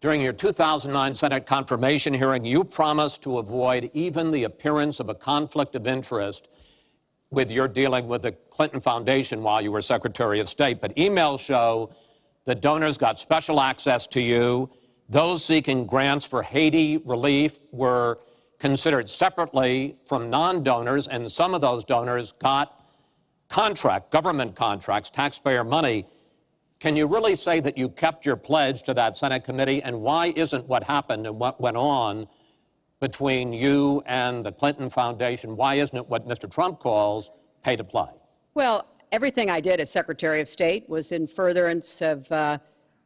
during your 2009 Senate confirmation hearing, you promised to avoid even the appearance of a conflict of interest with your dealing with the Clinton Foundation while you were Secretary of State. But emails show that donors got special access to you. Those seeking grants for Haiti relief were considered separately from non-donors, and some of those donors got government contracts, taxpayer money. Can you really say that you kept your pledge to that Senate committee? And why isn't what happened and what went on between you and the Clinton Foundation, why isn't it what Mr. Trump calls pay to play? Well, everything I did as Secretary of State was in furtherance of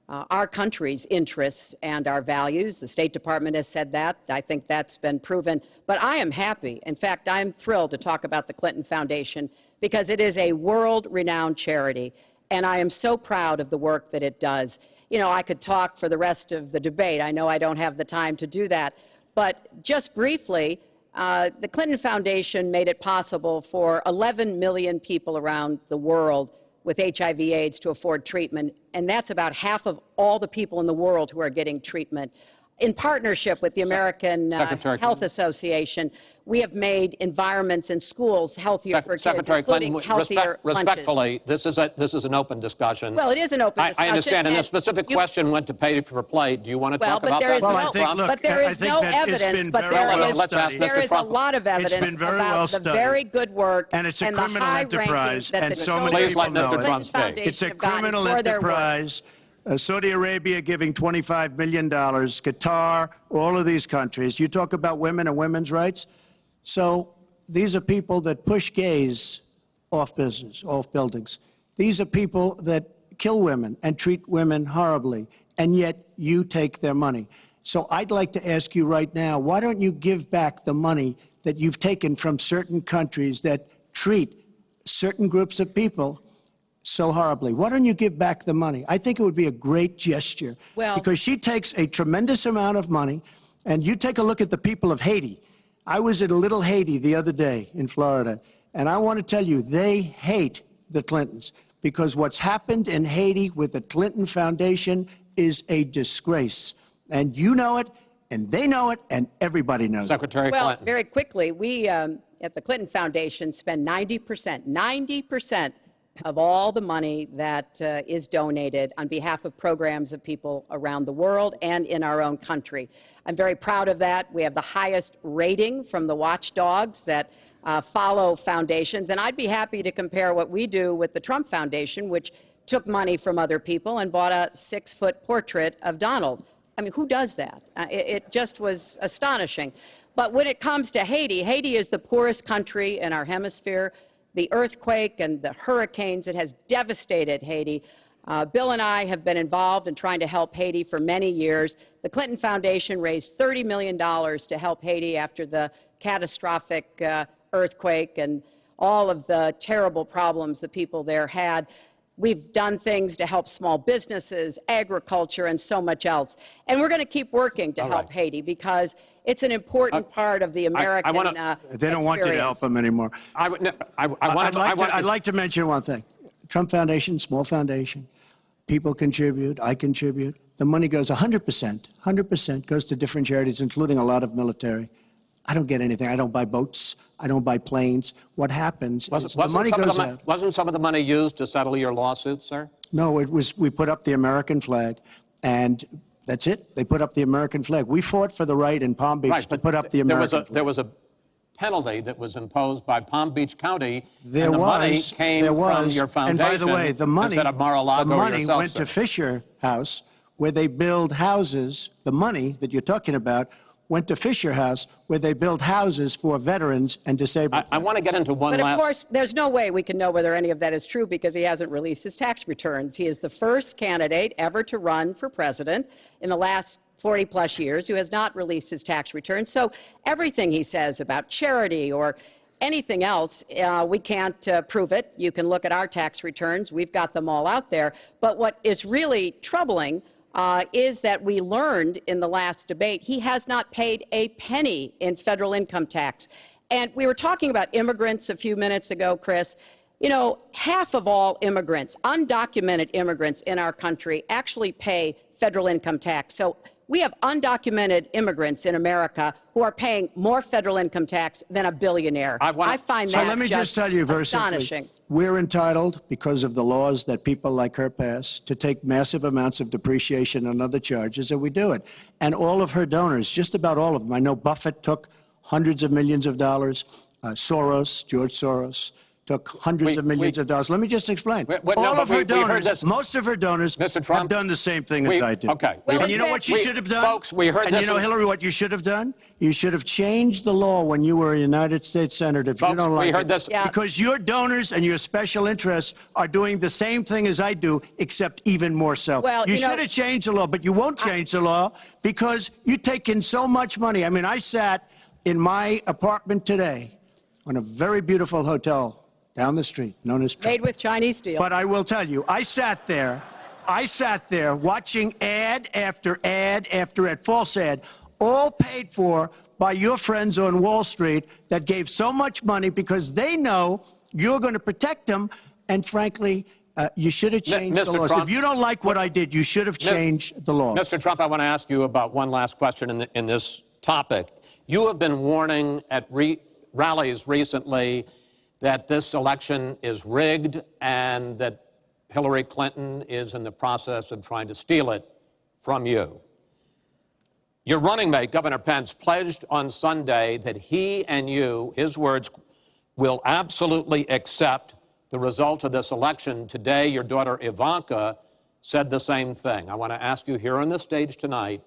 our country's interests and our values. The State Department has said that. I think that's been proven. But I am happy. In fact, I'm thrilled to talk about the Clinton Foundation because it is a world-renowned charity. And I am so proud of the work that it does. You know, I could talk for the rest of the debate. I know I don't have the time to do that. But just briefly, the Clinton Foundation made it possible for 11 million people around the world with HIV/AIDS to afford treatment. And that's about half of all the people in the world who are getting treatment. In partnership with the American Health Association, we have made environments in schools healthier for kids, including healthier respectfully, this is an open discussion. Well, it is an open discussion. I understand, and the specific question went to pay for play. Do you want to talk about that? But there is no evidence, but there is a lot of evidence about the very good work and it's a criminal enterprise, and so many people know it. It's a criminal enterprise. Saudi Arabia giving $25 million, Qatar, all of these countries. You talk about women and women's rights. So these are people that push gays off buildings. These are people that kill women and treat women horribly, and yet you take their money. So I'd like to ask you right now, why don't you give back the money that you've taken from certain countries that treat certain groups of people so horribly? Why don't you give back the money? I think it would be a great gesture, because she takes a tremendous amount of money, and you take a look at the people of Haiti. I was at a little Haiti the other day in Florida, and I want to tell you, they hate the Clintons, because what's happened in Haiti with the Clinton Foundation is a disgrace. And you know it, and they know it, and everybody knows Secretary Clinton. Well, very quickly, we at the Clinton Foundation spend 90% of all the money that is donated on behalf of programs of people around the world and in our own country. I'm very proud of that. We have the highest rating from the watchdogs that follow foundations, and I'd be happy to compare what we do with the Trump Foundation, which took money from other people and bought a 6-foot portrait of Donald. I mean, who does that? It just was astonishing. But when it comes to Haiti, Haiti is the poorest country in our hemisphere. The earthquake and the hurricanes, it has devastated Haiti. Bill and I have been involved in trying to help Haiti for many years. The Clinton Foundation raised $30 million to help Haiti after the catastrophic earthquake and all of the terrible problems the people there had. We've done things to help small businesses, agriculture, and so much else. And we're going to keep working to help Haiti because it's an important part of the American They don't want you to help them anymore. I'd like to mention one thing. Trump Foundation, small foundation. People contribute. I contribute. The money goes 100% goes to different charities, including a lot of military. I don't get anything. I don't buy boats. I don't buy planes. What happens is the money goes out. Wasn't some of the money used to settle your lawsuit, sir? No, it was, we put up the American flag, and that's it. They put up the American flag. We fought for the right in Palm Beach to put up the American flag. There was a penalty that was imposed by Palm Beach County, and the money came from your foundation. And by the way, the money went to Fisher House, where they build houses. The money that you're talking about went to Fisher House, where they build houses for veterans and disabled. I want to get into one last... But of course, there's no way we can know whether any of that is true because he hasn't released his tax returns. He is the first candidate ever to run for president in the last 40-plus years who has not released his tax returns. So everything he says about charity or anything else, we can't prove it. You can look at our tax returns. We've got them all out there. But what is really troubling is that we learned in the last debate he has not paid a penny in federal income tax. And we were talking about immigrants a few minutes ago, Chris. You know, half of all immigrants, undocumented immigrants in our country, actually pay federal income tax. So we have undocumented immigrants in America who are paying more federal income tax than a billionaire. I find that so let me just tell you very astonishing. Simply, we're entitled, because of the laws that people like her pass, to take massive amounts of depreciation and other charges, and we do it. And all of her donors, just about all of them, I know Buffett took hundreds of millions of dollars, George Soros, took hundreds of millions of dollars. Let me just explain. All of her donors, most of her donors have done the same thing as I did. Okay. Well, and you know what you should have done? Folks, we heard and you know, Hillary, what you should have done? You should have changed the law when you were a United States Senator. If you don't like it. Because your donors and your special interests are doing the same thing as I do, except even more so. Well, you should have changed the law, but you won't change the law because you take in so much money. I mean, I sat in my apartment today on a very beautiful hotel down the street, known as Trump. Made with Chinese steel. But I will tell you, I sat there watching ad after ad after ad, false ad, all paid for by your friends on Wall Street that gave so much money because they know you're going to protect them. And frankly, you should have changed the laws. If you don't like what I did, you should have changed the law. Mr. Trump, I want to ask you about one last question in this topic. You have been warning at rallies recently that this election is rigged and that Hillary Clinton is in the process of trying to steal it from you. Your running mate, Governor Pence, pledged on Sunday that he and you, his words, will absolutely accept the result of this election. Today, your daughter Ivanka said the same thing. I want to ask you here on the stage tonight,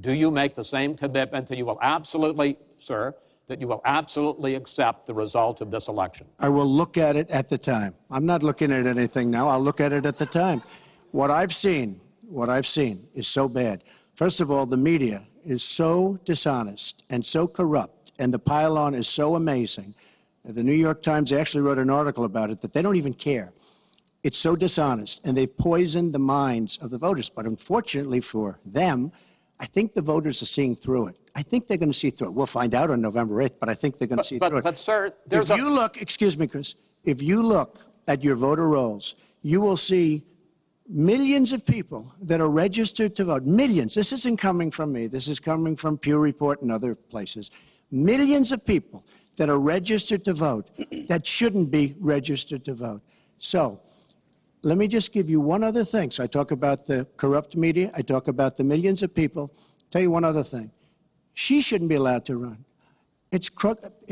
do you make the same commitment that you will absolutely, sir, that you will absolutely accept the result of this election? I will look at it at the time. I'm not looking at anything now. I'll look at it at the time. What I've seen is so bad. First of all, the media is so dishonest and so corrupt, and the pile-on is so amazing. The New York Times actually wrote an article about it that they don't even care. It's so dishonest, and they've poisoned the minds of the voters. But unfortunately for them, I think the voters are seeing through it. I think they're going to see through it. We'll find out on November 8th, but I think they're going to see through it. But, sir, if you look, excuse me, Chris, if you look at your voter rolls, you will see millions of people that are registered to vote. Millions. This isn't coming from me. This is coming from Pew Report and other places. Millions of people that are registered to vote that shouldn't be registered to vote. So let me just give you one other thing. So I talk about the corrupt media. I talk about the millions of people. Tell you one other thing. She shouldn't be allowed to run.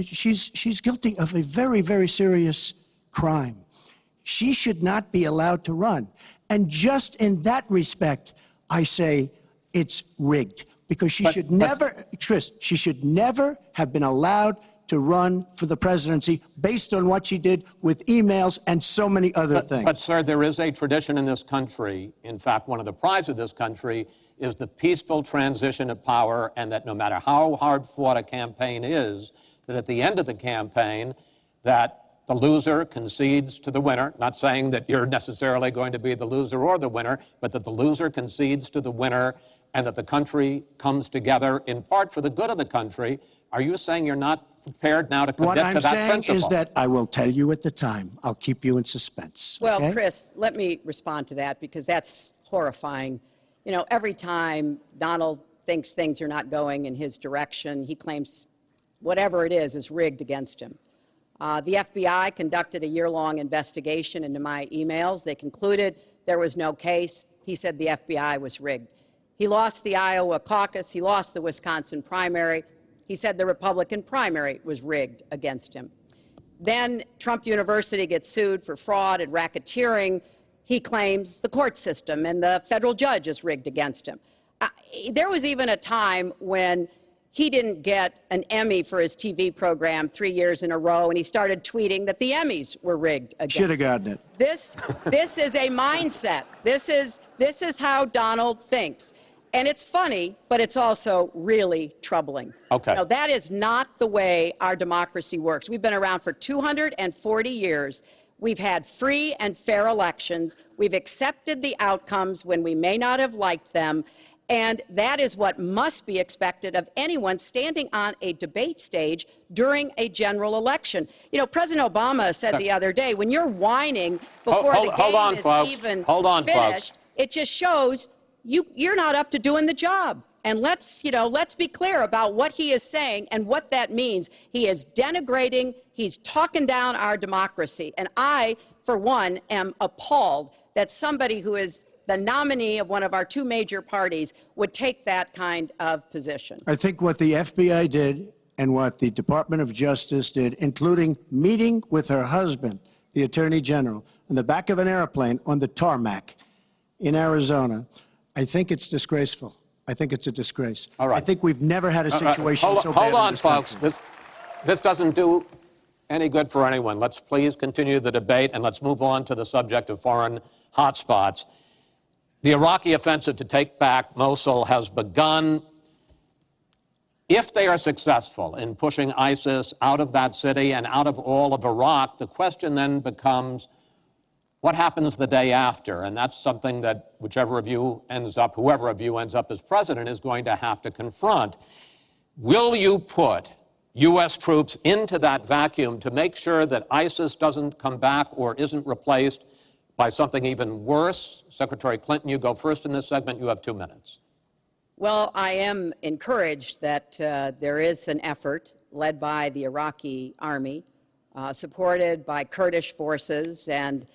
She's guilty of a very, very serious crime. She should not be allowed to run. And just in that respect, I say it's rigged. Because she should never, Chris, she should never have been allowed to run for the presidency based on what she did with emails and so many other things. But, sir, there is a tradition in this country. In fact, one of the prides of this country is the peaceful transition of power, and that no matter how hard fought a campaign is, that at the end of the campaign, that the loser concedes to the winner. Not saying that you're necessarily going to be the loser or the winner, but that the loser concedes to the winner and that the country comes together in part for the good of the country. Are you saying you're not prepared now to commit to that principle? What I'm saying is that I will tell you at the time. I'll keep you in suspense. Well, okay? Chris, let me respond to that because that's horrifying. You know, every time Donald thinks things are not going in his direction, he claims whatever it is rigged against him. The FBI conducted a year-long investigation into my emails. They concluded there was no case. He said the FBI was rigged. He lost the Iowa caucus. He lost the Wisconsin primary. He said the Republican primary was rigged against him. Then Trump University gets sued for fraud and racketeering. He claims the court system and the federal judge is rigged against him. There was even a time when he didn't get an Emmy for his TV program 3 years in a row, and he started tweeting that the Emmys were rigged against him. Should have gotten it. This is a mindset. This is how Donald thinks. And it's funny, but it's also really troubling. Okay. You know, that is not the way our democracy works. We've been around for 240 years. We've had free and fair elections. We've accepted the outcomes when we may not have liked them. And that is what must be expected of anyone standing on a debate stage during a general election. You know, President Obama said the other day, when you're whining before the game is even finished, it just shows you're not up to doing the job. And let's be clear about what he is saying and what that means. He is denigrating, he's talking down our democracy. And I, for one, am appalled that somebody who is the nominee of one of our two major parties would take that kind of position. I think what the FBI did and what the Department of Justice did, including meeting with her husband, the Attorney General, in the back of an airplane on the tarmac in Arizona, I think it's disgraceful. I think it's a disgrace. All right. I think we've never had a situation so bad. Hold on, in this folks. country. This doesn't do any good for anyone. Let's please continue the debate, and let's move on to the subject of foreign hotspots. The Iraqi offensive to take back Mosul has begun. If they are successful in pushing ISIS out of that city and out of all of Iraq, the question then becomes, what happens the day after? And that's something that whoever of you ends up as president is going to have to confront. Will you put U.S. troops into that vacuum to make sure that ISIS doesn't come back or isn't replaced by something even worse? Secretary Clinton, you go first in this segment. You have 2 minutes. Well, I am encouraged that there is an effort led by the Iraqi army, supported by Kurdish forces, and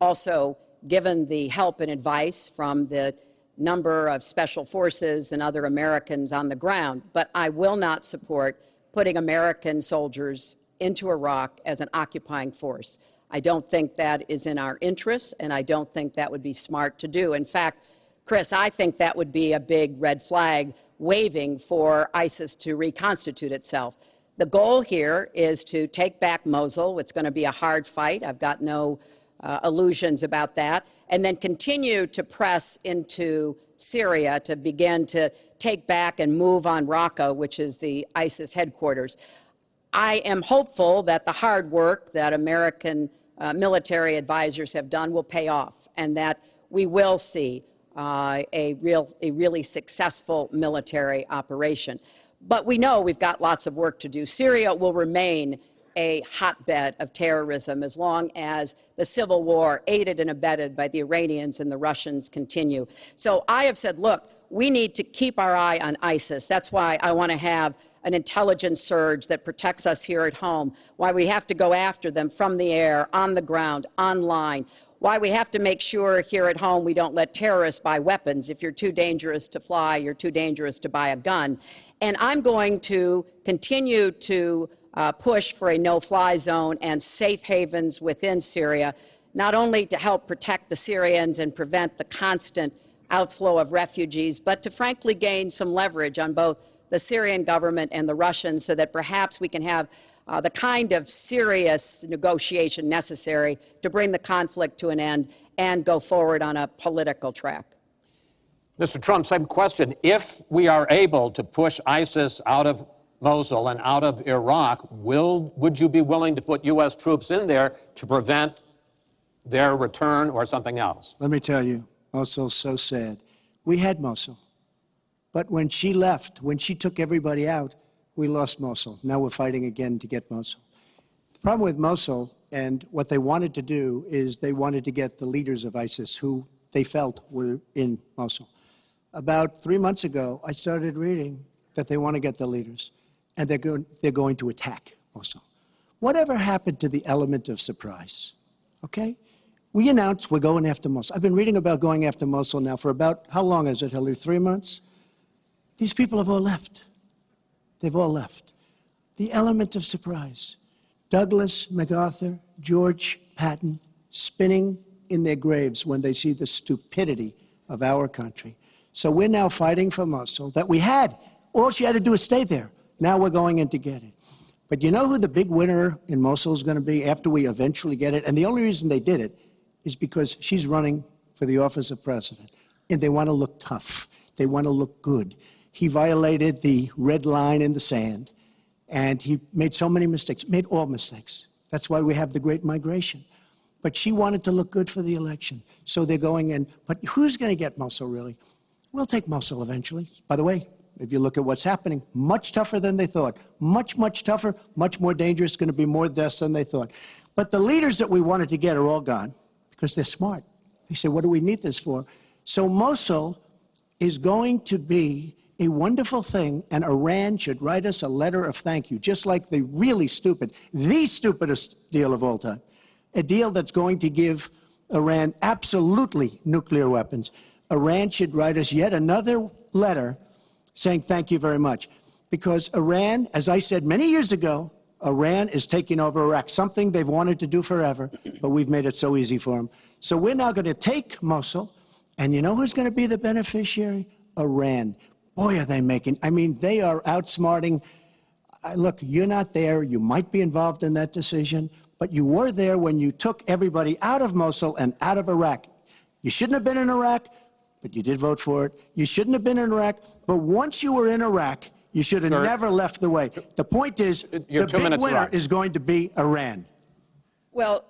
also given the help and advice from the number of special forces and other Americans on the ground. But I will not support putting American soldiers into Iraq as an occupying force. I don't think that is in our interests, and I don't think that would be smart to do. In fact, Chris, I think that would be a big red flag waving for ISIS to reconstitute itself. The goal here is to take back Mosul. It's going to be a hard fight. I've got no illusions about that. And then continue to press into Syria to begin to take back and move on Raqqa, which is the ISIS headquarters. I am hopeful that the hard work that American military advisors have done will pay off, and that we will see a really successful military operation. But we know we've got lots of work to do. Syria will remain a hotbed of terrorism as long as the civil war, aided and abetted by the Iranians and the Russians, continue. So I have said, look, we need to keep our eye on ISIS. That's why I want to have an intelligence surge that protects us here at home, why we have to go after them from the air, on the ground, online, why we have to make sure here at home we don't let terrorists buy weapons. If you're too dangerous to fly, you're too dangerous to buy a gun. And I'm going to continue to push for a no-fly zone and safe havens within Syria, not only to help protect the Syrians and prevent the constant outflow of refugees, but to frankly gain some leverage on both the Syrian government and the Russians so that perhaps we can have the kind of serious negotiation necessary to bring the conflict to an end and go forward on a political track. Mr. Trump, same question. If we are able to push ISIS out of Mosul and out of Iraq, would you be willing to put U.S. troops in there to prevent their return or something else? Let me tell you, Mosul's so sad. We had Mosul. But when she left, when she took everybody out, we lost Mosul. Now we're fighting again to get Mosul. The problem with Mosul and what they wanted to do is they wanted to get the leaders of ISIS who they felt were in Mosul. About 3 months ago, I started reading that they want to get the leaders, and they're going to attack Mosul. Whatever happened to the element of surprise? Okay? We announced we're going after Mosul. I've been reading about going after Mosul now for about, how long is it, Hillary? 3 months? These people have all left. They've all left. The element of surprise. Douglas, MacArthur, George Patton spinning in their graves when they see the stupidity of our country. So we're now fighting for Mosul that we had. All she had to do is stay there. Now we're going in to get it. But you know who the big winner in Mosul is going to be after we eventually get it? And the only reason they did it is because she's running for the office of president. And they want to look tough. They want to look good. He violated the red line in the sand. And he made so many mistakes, made all mistakes. That's why we have the Great Migration. But she wanted to look good for the election. So they're going in. But who's going to get Mosul, really? We'll take Mosul eventually. By the way, if you look at what's happening, much tougher than they thought. Much, much tougher, much more dangerous, going to be more deaths than they thought. But the leaders that we wanted to get are all gone because they're smart. They say, what do we need this for? So Mosul is going to be a wonderful thing, and Iran should write us a letter of thank you, just like the really stupid, the stupidest deal of all time, a deal that's going to give Iran absolutely nuclear weapons. Iran should write us yet another letter saying thank you very much. Because Iran, as I said many years ago, Iran is taking over Iraq, something they've wanted to do forever, but we've made it so easy for them. So we're now going to take Mosul, and you know who's going to be the beneficiary? Iran. Boy, are they making, I mean, they are outsmarting. Look, you're not there. You might be involved in that decision, but you were there when you took everybody out of Mosul and out of Iraq. You shouldn't have been in Iraq, but you did vote for it. You shouldn't have been in Iraq, but once you were in Iraq, you should have never left the way. The point is, the big winner is going to be Iran. Well,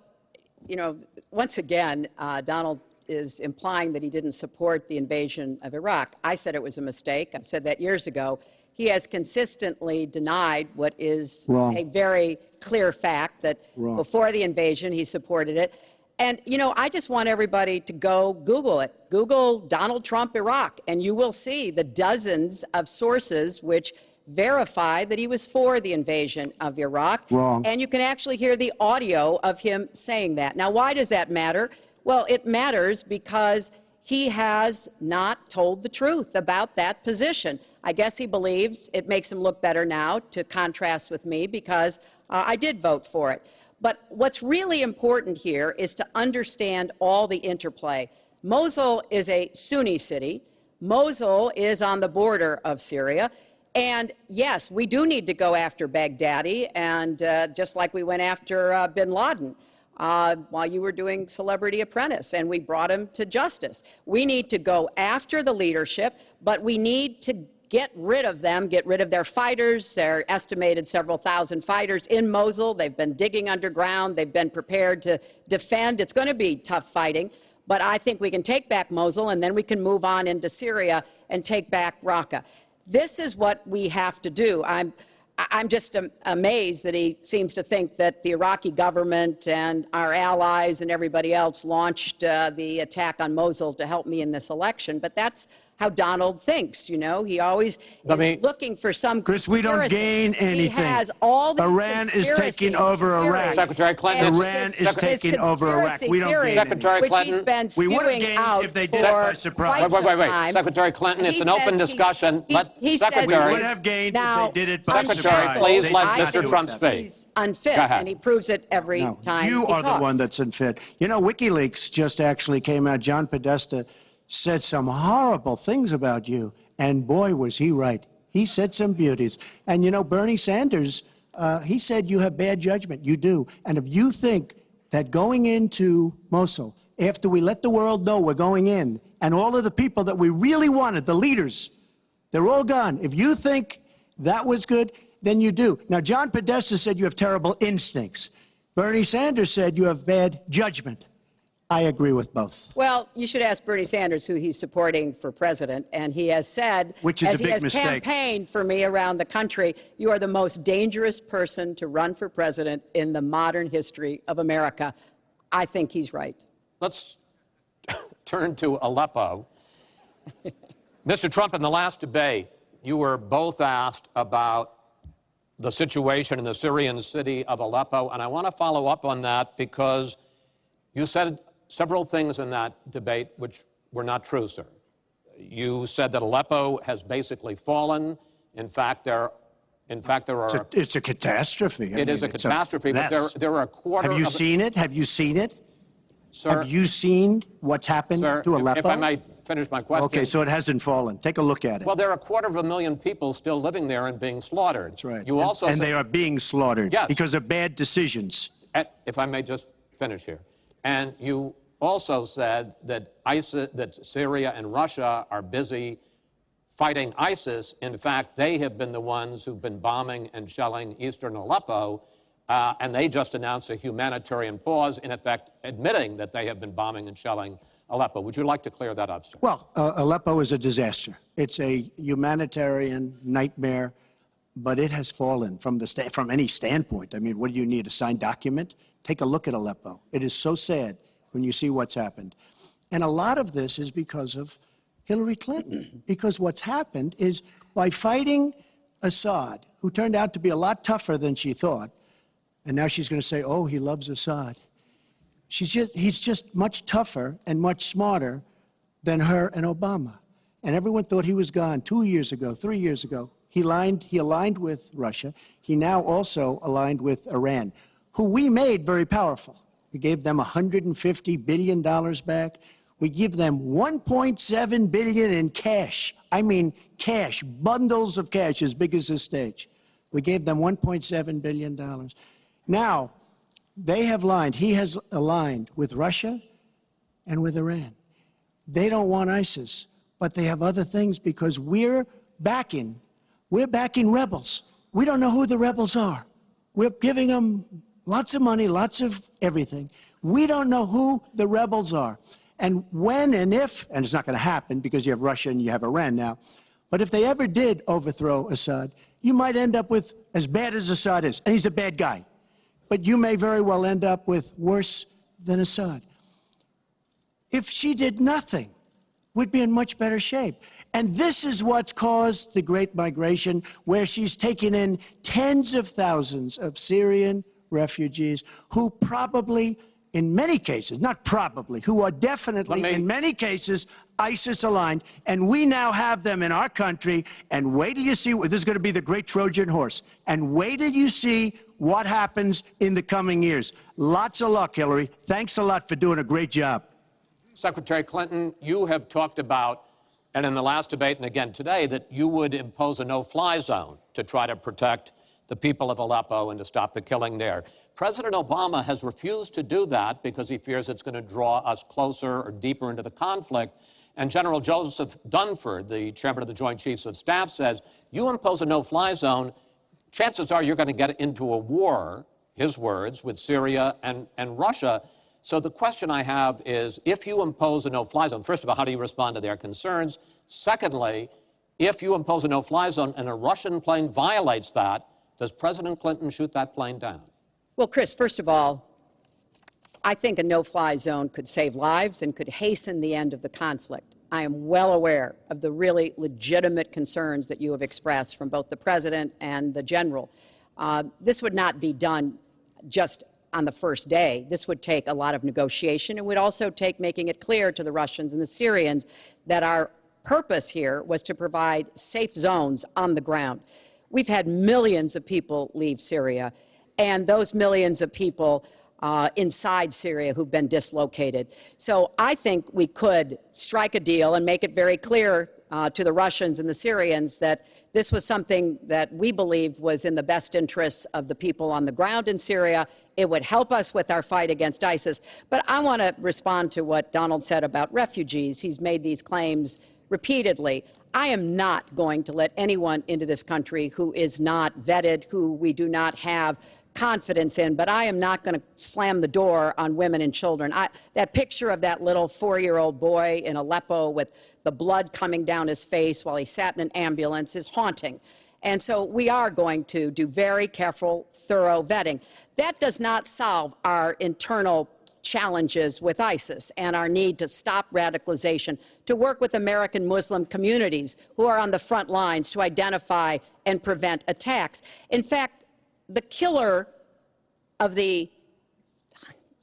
you know, once again, Donald is implying that he didn't support the invasion of Iraq. I said it was a mistake. I've said that years ago. He has consistently denied what is a very clear fact, that before the invasion, he supported it. And, you know, I just want everybody to go Google it. Google Donald Trump Iraq, and you will see the dozens of sources which verify that he was for the invasion of Iraq. And you can actually hear the audio of him saying that. Now, why does that matter? Well, it matters because he has not told the truth about that position. I guess he believes it makes him look better now, to contrast with me, because I did vote for it. But what's really important here is to understand all the interplay. Mosul is a Sunni city. Mosul is on the border of Syria. And yes, we do need to go after Baghdadi, and just like we went after bin Laden while you were doing Celebrity Apprentice, and we brought him to justice. We need to go after the leadership, but we need to get rid of them, get rid of their fighters. They're estimated several thousand fighters in Mosul. They've been digging underground. They've been prepared to defend. It's going to be tough fighting, but I think we can take back Mosul, and then we can move on into Syria and take back Raqqa. This is what we have to do. I'm just amazed that he seems to think that the Iraqi government and our allies and everybody else launched the attack on Mosul to help me in this election. But that's how Donald thinks, you know. He always is looking for some Chris, we don't gain anything. He has all these Iran is taking over Iraq. Secretary Clinton. Iran is taking over Iraq. We don't gain Secretary Clinton. We would have gained if they did it by surprise. Wait. Secretary Clinton, it's an open discussion. Secretary, we would have gained if they did it by surprise. Secretary, please let Mr. Trump speak. He's unfit, and he proves it every time you are the one that's unfit. You know, WikiLeaks just actually came out. John Podesta said some horrible things about you, and boy, was he right. He said some beauties. And, you know, Bernie Sanders, he said you have bad judgment. You do. And if you think that going into Mosul, after we let the world know we're going in, and all of the people that we really wanted, the leaders, they're all gone. If you think that was good, then you do. Now, John Podesta said you have terrible instincts. Bernie Sanders said you have bad judgment. I agree with both. Well, you should ask Bernie Sanders who he's supporting for president, and he has said, which is as a big he has mistake. campaigned for me around the country, you are the most dangerous person to run for president in the modern history of America. I think he's right. Let's turn to Aleppo. Mr. Trump, in the last debate, you were both asked about the situation in the Syrian city of Aleppo, and I want to follow up on that because you said several things in that debate which were not true, sir. You said that Aleppo has basically fallen. In fact, there are. It's a catastrophe. It is a catastrophe, but there are a quarter. Have you seen it? Have you seen it? Sir, have you seen what's happened to Aleppo? If I might finish my question. Okay, so it hasn't fallen. Take a look at it. Well, there are 250,000 people still living there and being slaughtered. That's right. You also and they are being slaughtered because of bad decisions. If I may just finish here. And you also said that Syria and Russia are busy fighting ISIS. In fact, they have been the ones who've been bombing and shelling eastern Aleppo, and they just announced a humanitarian pause, in effect admitting that they have been bombing and shelling Aleppo. Would you like to clear that up, sir? Well, Aleppo is a disaster. It's a humanitarian nightmare, but it has fallen from any standpoint. I mean, what do you need, a signed document? Take a look at Aleppo. It is so sad when you see what's happened. And a lot of this is because of Hillary Clinton, because what's happened is by fighting Assad, who turned out to be a lot tougher than she thought, and now she's going to say, oh, he loves Assad. He's just much tougher and much smarter than her and Obama. And everyone thought he was gone 2 years ago, 3 years ago. He aligned with Russia. He now also aligned with Iran, who we made very powerful. We gave them $150 billion back. We give them $1.7 billion in cash. I mean cash, bundles of cash as big as this stage. We gave them $1.7 billion. Now, they have aligned. He has aligned with Russia and with Iran. They don't want ISIS, but they have other things because we're backing rebels. We don't know who the rebels are. We're giving them lots of money, lots of everything. We don't know who the rebels are. And when and if, and it's not going to happen because you have Russia and you have Iran now, but if they ever did overthrow Assad, you might end up with as bad as Assad is, and he's a bad guy. But you may very well end up with worse than Assad. If she did nothing, we'd be in much better shape. And this is what's caused the Great Migration, where she's taken in tens of thousands of Syrian refugees who probably, in many cases, not probably, who are definitely, in many cases, ISIS-aligned, and we now have them in our country, and wait till you see, this is going to be the great Trojan horse, and wait till you see what happens in the coming years. Lots of luck, Hillary. Thanks a lot for doing a great job. Secretary Clinton, you have talked about, and in the last debate and again today, that you would impose a no-fly zone to try to protect the people of Aleppo and to stop the killing there. President Obama has refused to do that because he fears it's going to draw us closer or deeper into the conflict. And General Joseph Dunford, the chairman of the Joint Chiefs of Staff, says, you impose a no-fly zone, chances are you're going to get into a war, his words, with Syria and Russia. So the question I have is, if you impose a no-fly zone, first of all, how do you respond to their concerns? Secondly, if you impose a no-fly zone and a Russian plane violates that, does President Clinton shoot that plane down? Well, Chris, first of all, I think a no-fly zone could save lives and could hasten the end of the conflict. I am well aware of the really legitimate concerns that you have expressed from both the president and the general. This would not be done just on the first day. This would take a lot of negotiation. It would also take making it clear to the Russians and the Syrians that our purpose here was to provide safe zones on the ground. We've had millions of people leave Syria, and those millions of people inside Syria who've been dislocated. So I think we could strike a deal and make it very clear to the Russians and the Syrians that this was something that we believed was in the best interests of the people on the ground in Syria. It would help us with our fight against ISIS. But I want to respond to what Donald said about refugees. He's made these claims repeatedly. I am not going to let anyone into this country who is not vetted, who we do not have confidence in, but I am not going to slam the door on women and children. That picture of that little 4-year-old boy in Aleppo with the blood coming down his face while he sat in an ambulance is haunting. And so we are going to do very careful, thorough vetting. That does not solve our internal challenges with ISIS and our need to stop radicalization, to work with American Muslim communities who are on the front lines to identify and prevent attacks. In fact, the killer of the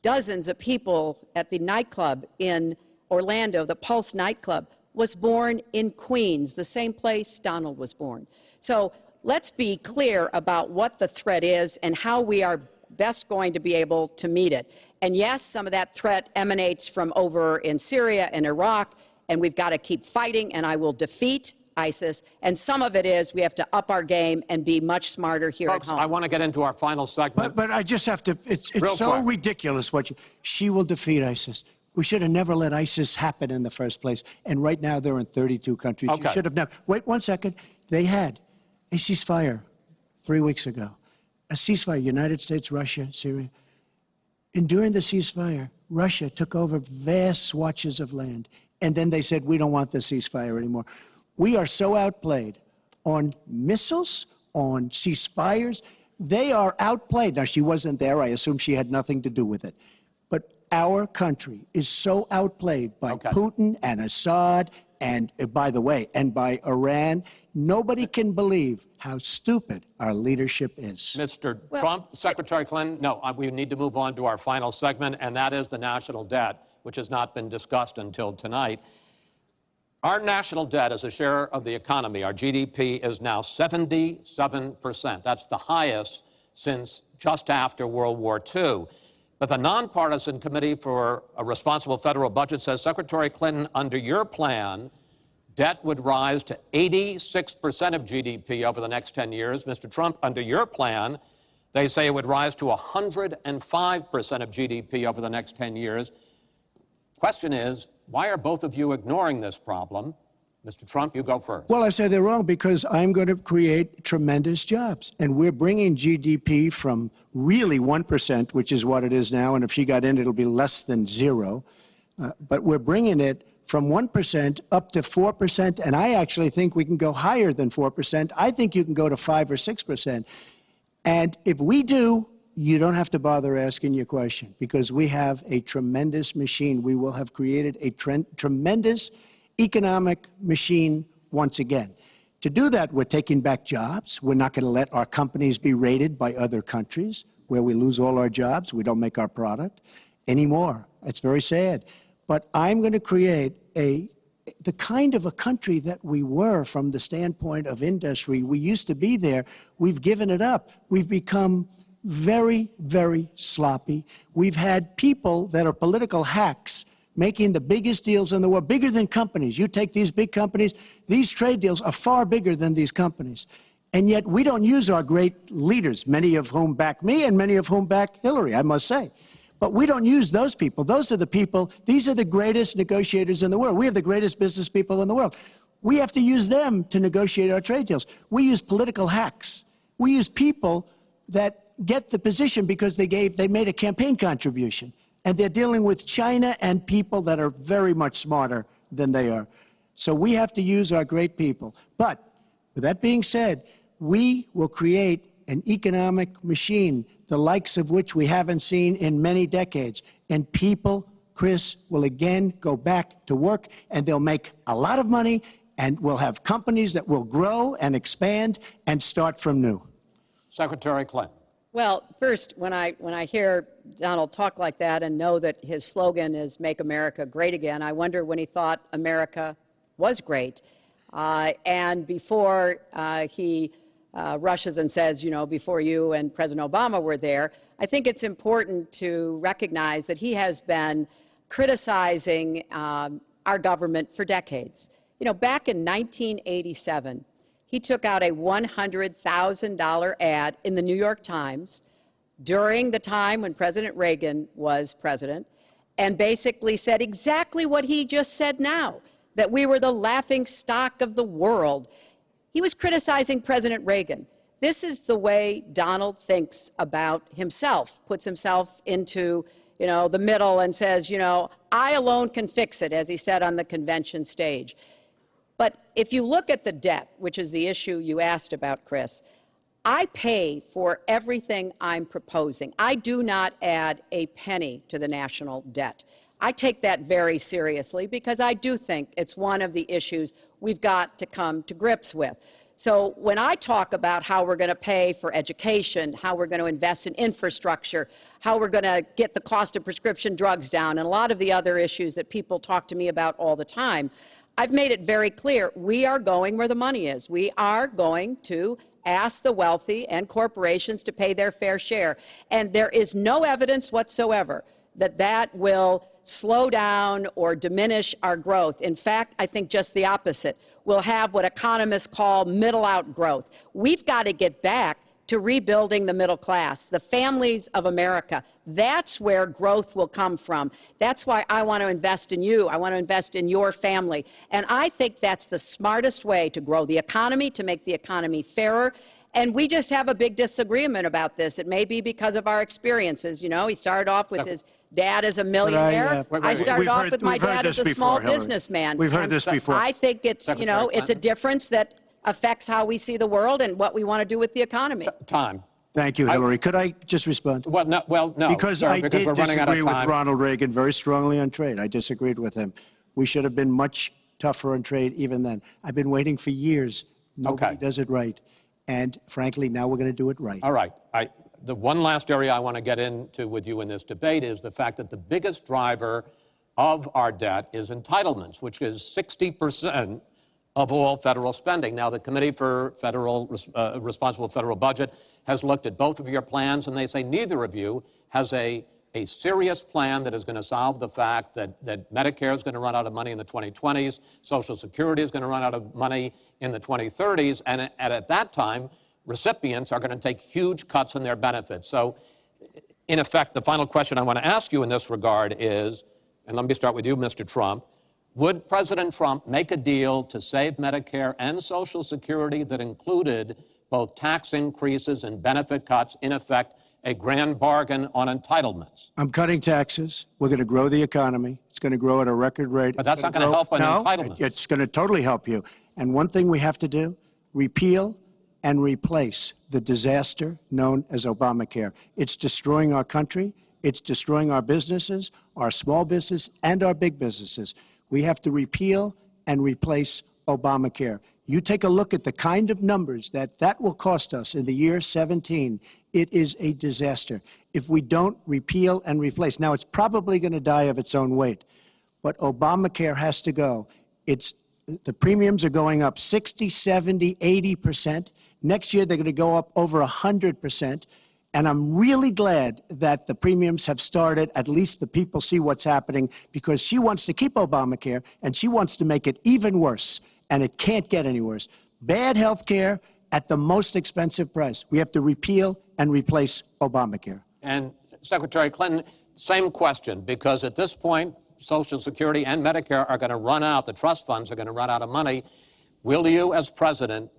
dozens of people at the nightclub in Orlando, the Pulse nightclub, was born in Queens, the same place Donald was born. So let's be clear about what the threat is and how we are best going to be able to meet it. And yes, some of that threat emanates from over in Syria and Iraq, and we've got to keep fighting, and I will defeat ISIS, and some of it is we have to up our game and be much smarter here Folks, at home. I want to get into our final segment. But I just have to, it's so quick. ridiculous she will defeat ISIS. We should have never let ISIS happen in the first place. And right now they're in 32 countries. Okay. You should have never. Wait 1 second. They had a ceasefire 3 weeks ago. A ceasefire, United States, Russia, Syria. And during the ceasefire, Russia took over vast swatches of land. And then they said, we don't want the ceasefire anymore. We are so outplayed on missiles, on ceasefires. They are outplayed. Now, she wasn't there. I assume she had nothing to do with it. But our country is so outplayed by Putin and Assad and, by the way, and by Iran. Nobody can believe how stupid our leadership is. Mr. Trump, Secretary Clinton, no, we need to move on to our final segment, and that is the national debt, which has not been discussed until tonight. Our national debt as a share of the economy, our GDP, is now 77%. That's the highest since just after World War II. But the nonpartisan Committee for a Responsible Federal Budget says, Secretary Clinton, under your plan, debt would rise to 86% of GDP over the next 10 years. Mr. Trump, under your plan, they say it would rise to 105% of GDP over the next 10 years. Question is, why are both of you ignoring this problem? Mr. Trump, you go first. Well, I say they're wrong because I'm going to create tremendous jobs. And we're bringing GDP from really 1%, which is what it is now. And if she got in, it'll be less than 0. But we're bringing it from 1% up to 4%. And I actually think we can go higher than 4%. I think you can go to 5 or 6%. And if we do, you don't have to bother asking your question because we have a tremendous machine. We will have created a tremendous economic machine once again. To do that, we're taking back jobs. We're not going to let our companies be raided by other countries where we lose all our jobs. We don't make our product anymore. It's very sad. But I'm going to create the kind of a country that we were from the standpoint of industry. We used to be there. We've given it up. We've become very, very sloppy. We've had people that are political hacks making the biggest deals in the world, bigger than companies. You take these big companies, these trade deals are far bigger than these companies. And yet we don't use our great leaders, many of whom back me and many of whom back Hillary, I must say. But we don't use those people. Those are the people, these are the greatest negotiators in the world. We have the greatest business people in the world. We have to use them to negotiate our trade deals. We use political hacks. We use people that get the position because they made a campaign contribution. And they're dealing with China and people that are very much smarter than they are. So we have to use our great people. But with that being said, we will create an economic machine, the likes of which we haven't seen in many decades. And people, Chris, will again go back to work, and they'll make a lot of money, and we'll have companies that will grow and expand and start from new. Secretary Clinton. Well, first, when I hear Donald talk like that and know that his slogan is "Make America Great Again," I wonder when he thought America was great. And before he rushes and says, you know, before you and President Obama were there, I think it's important to recognize that he has been criticizing our government for decades. You know, back in 1987, he took out a $100,000 ad in the New York Times during the time when President Reagan was president, and basically said exactly what he just said now, that we were the laughing stock of the world. He was criticizing President Reagan. This is the way Donald thinks about himself, puts himself into, the middle and says, I alone can fix it, as he said on the convention stage. But if you look at the debt, which is the issue you asked about, Chris, I pay for everything I'm proposing. I do not add a penny to the national debt. I take that very seriously because I do think it's one of the issues we've got to come to grips with. So when I talk about how we're going to pay for education, how we're going to invest in infrastructure, how we're going to get the cost of prescription drugs down, and a lot of the other issues that people talk to me about all the time, I've made it very clear we are going where the money is. We are going to ask the wealthy and corporations to pay their fair share. And there is no evidence whatsoever that that will slow down or diminish our growth. In fact, I think just the opposite. We'll have what economists call middle-out growth. We've got to get back to rebuilding the middle class, the families of America. That's where growth will come from. That's why I want to invest in you. I want to invest in your family. And I think that's the smartest way to grow the economy, to make the economy fairer. And we just have a big disagreement about this. It may be because of our experiences. He started off with his dad as a millionaire. I started off with my dad as a small businessman. We've heard this before. I think it's, it's a difference that affects how we see the world and what we want to do with the economy. Time. Thank you, Hillary. Could I just respond? Well, no. Because sir, I because did we're running out of disagree with time. Ronald Reagan very strongly on trade. I disagreed with him. We should have been much tougher on trade even then. I've been waiting for years. Nobody does it right. And frankly, now we're going to do it right. All right. The one last area I want to get into with you in this debate is the fact that the biggest driver of our debt is entitlements, which is 60% of all federal spending. Now, the Committee for Responsible Federal Budget has looked at both of your plans, and they say neither of you has a serious plan that is going to solve the fact that Medicare is going to run out of money in the 2020s, Social Security is going to run out of money in the 2030s, and at that time, recipients are going to take huge cuts in their benefits. So, in effect, the final question I want to ask you in this regard is, and let me start with you, Mr. Trump, would President Trump make a deal to save Medicare and Social Security that included both tax increases and benefit cuts, in effect, a grand bargain on entitlements? I'm cutting taxes. We're going to grow the economy. It's going to grow at a record rate. But that's not going to help on entitlements. It's going to totally help you. And one thing we have to do, repeal and replace the disaster known as Obamacare. It's destroying our country. It's destroying our businesses, our small business, and our big businesses. We have to repeal and replace Obamacare. You take a look at the kind of numbers that will cost us in the year 17. It is a disaster if we don't repeal and replace. Now, it's probably going to die of its own weight, but Obamacare has to go. The premiums are going up 60, 70, 80%. Next year, they're going to go up over 100%. And I'm really glad that the premiums have started. At least the people see what's happening, because she wants to keep Obamacare and she wants to make it even worse. And it can't get any worse. Bad health care at the most expensive price. We have to repeal and replace Obamacare. And Secretary Clinton, same question, because at this point, Social Security and Medicare are going to run out. The trust funds are going to run out of money. Will you, as president,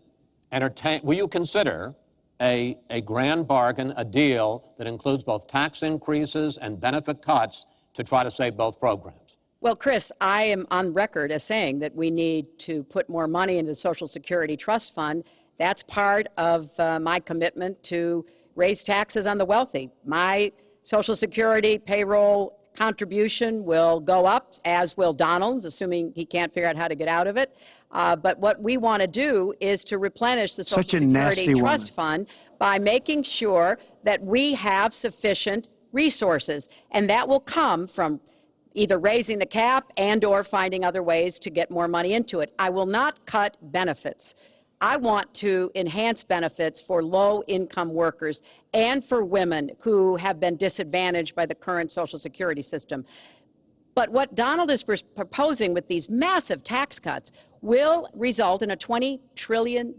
will you consider a grand bargain, a deal that includes both tax increases and benefit cuts to try to save both programs? Well, Chris, I am on record as saying that we need to put more money into the Social Security Trust Fund. That's part of my commitment to raise taxes on the wealthy. My Social Security payroll contribution will go up, as will Donald's, assuming he can't figure out how to get out of it. But what we want to do is to replenish the Social Security Trust Fund by making sure that we have sufficient resources. And that will come from either raising the cap and or finding other ways to get more money into it. I will not cut benefits. I want to enhance benefits for low-income workers and for women who have been disadvantaged by the current Social Security system. But what Donald is proposing with these massive tax cuts will result in a $20 trillion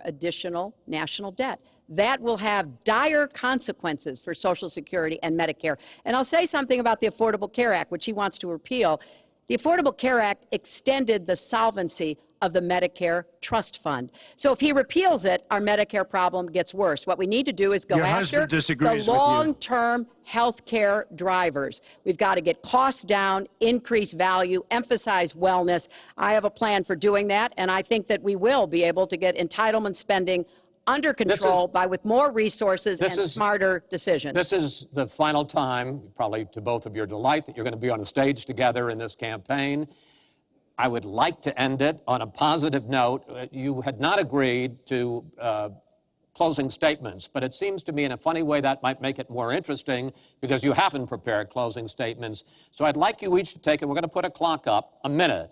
additional national debt. That will have dire consequences for Social Security and Medicare. And I'll say something about the Affordable Care Act, which he wants to repeal. The Affordable Care Act extended the solvency of the Medicare Trust Fund. So if he repeals it, our Medicare problem gets worse. What we need to do is go after the long-term health care drivers. We've got to get costs down, increase value, emphasize wellness. I have a plan for doing that, and I think that we will be able to get entitlement spending under control with more resources and smarter decisions. This is the final time, probably to both of your delight, that you're going to be on the stage together in this campaign. I would like to end it on a positive note. You had not agreed to closing statements, but it seems to me in a funny way that might make it more interesting because you haven't prepared closing statements. So I'd like you each to take it. We're going to put a clock up, a minute,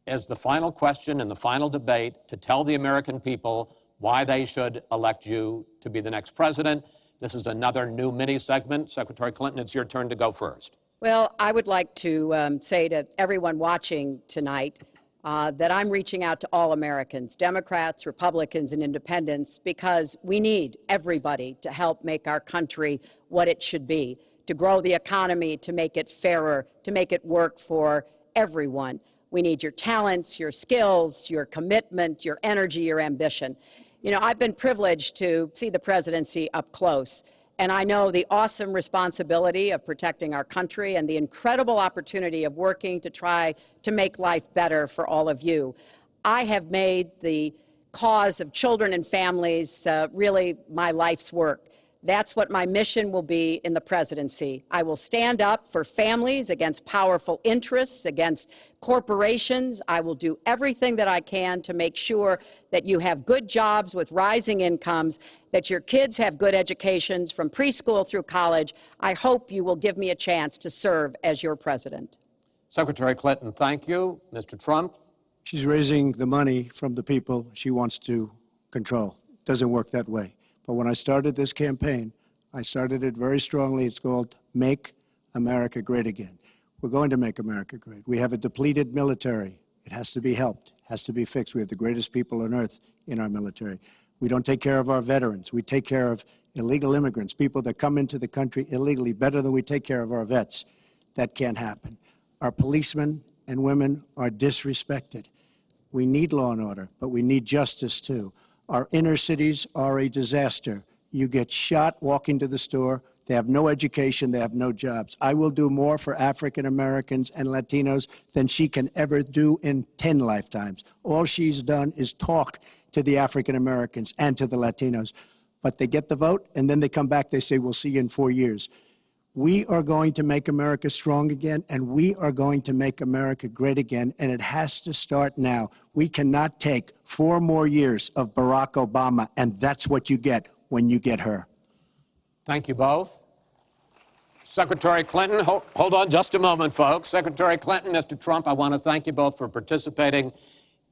as the final question in the final debate to tell the American people why they should elect you to be the next president. This is another new mini segment. Secretary Clinton, it's your turn to go first. Well, I would like to say to everyone watching tonight that I'm reaching out to all Americans, Democrats, Republicans, and independents, because we need everybody to help make our country what it should be, to grow the economy, to make it fairer, to make it work for everyone. We need your talents, your skills, your commitment, your energy, your ambition. You know, I've been privileged to see the presidency up close. And I know the awesome responsibility of protecting our country and the incredible opportunity of working to try to make life better for all of you. I have made the cause of children and families really my life's work. That's what my mission will be in the presidency. I will stand up for families against powerful interests, against corporations. I will do everything that I can to make sure that you have good jobs with rising incomes, that your kids have good educations from preschool through college. I hope you will give me a chance to serve as your president. Secretary Clinton, thank you. Mr. Trump? She's raising the money from the people she wants to control. Doesn't work that way. But when I started this campaign, I started it very strongly. It's called Make America Great Again. We're going to make America great. We have a depleted military. It has to be helped, has to be fixed. We have the greatest people on earth in our military. We don't take care of our veterans. We take care of illegal immigrants, people that come into the country illegally, better than we take care of our vets. That can't happen. Our policemen and women are disrespected. We need law and order, but we need justice too. Our inner cities are a disaster. You get shot walking to the store. They have no education. They have no jobs. I will do more for African Americans and Latinos than she can ever do in 10 lifetimes. All she's done is talk to the African Americans and to the Latinos. But they get the vote, and then they come back. They say, we'll see you in 4 years. We are going to make America strong again, and we are going to make America great again, and it has to start now. We cannot take 4 more years of Barack Obama, and that's what you get when you get her. Thank you both. Secretary Clinton, hold on just a moment, folks. Secretary Clinton, Mr. Trump, I want to thank you both for participating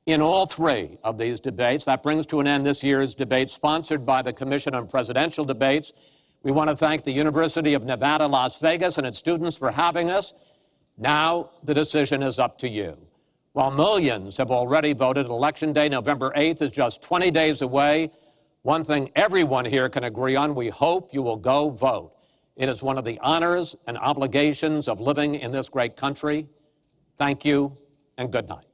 in all 3 of these debates. That brings to an end this year's debate sponsored by the Commission on Presidential Debates. We want to thank the University of Nevada, Las Vegas, and its students for having us. Now the decision is up to you. While millions have already voted, Election Day, November 8th, is just 20 days away. One thing everyone here can agree on, we hope you will go vote. It is one of the honors and obligations of living in this great country. Thank you, and good night.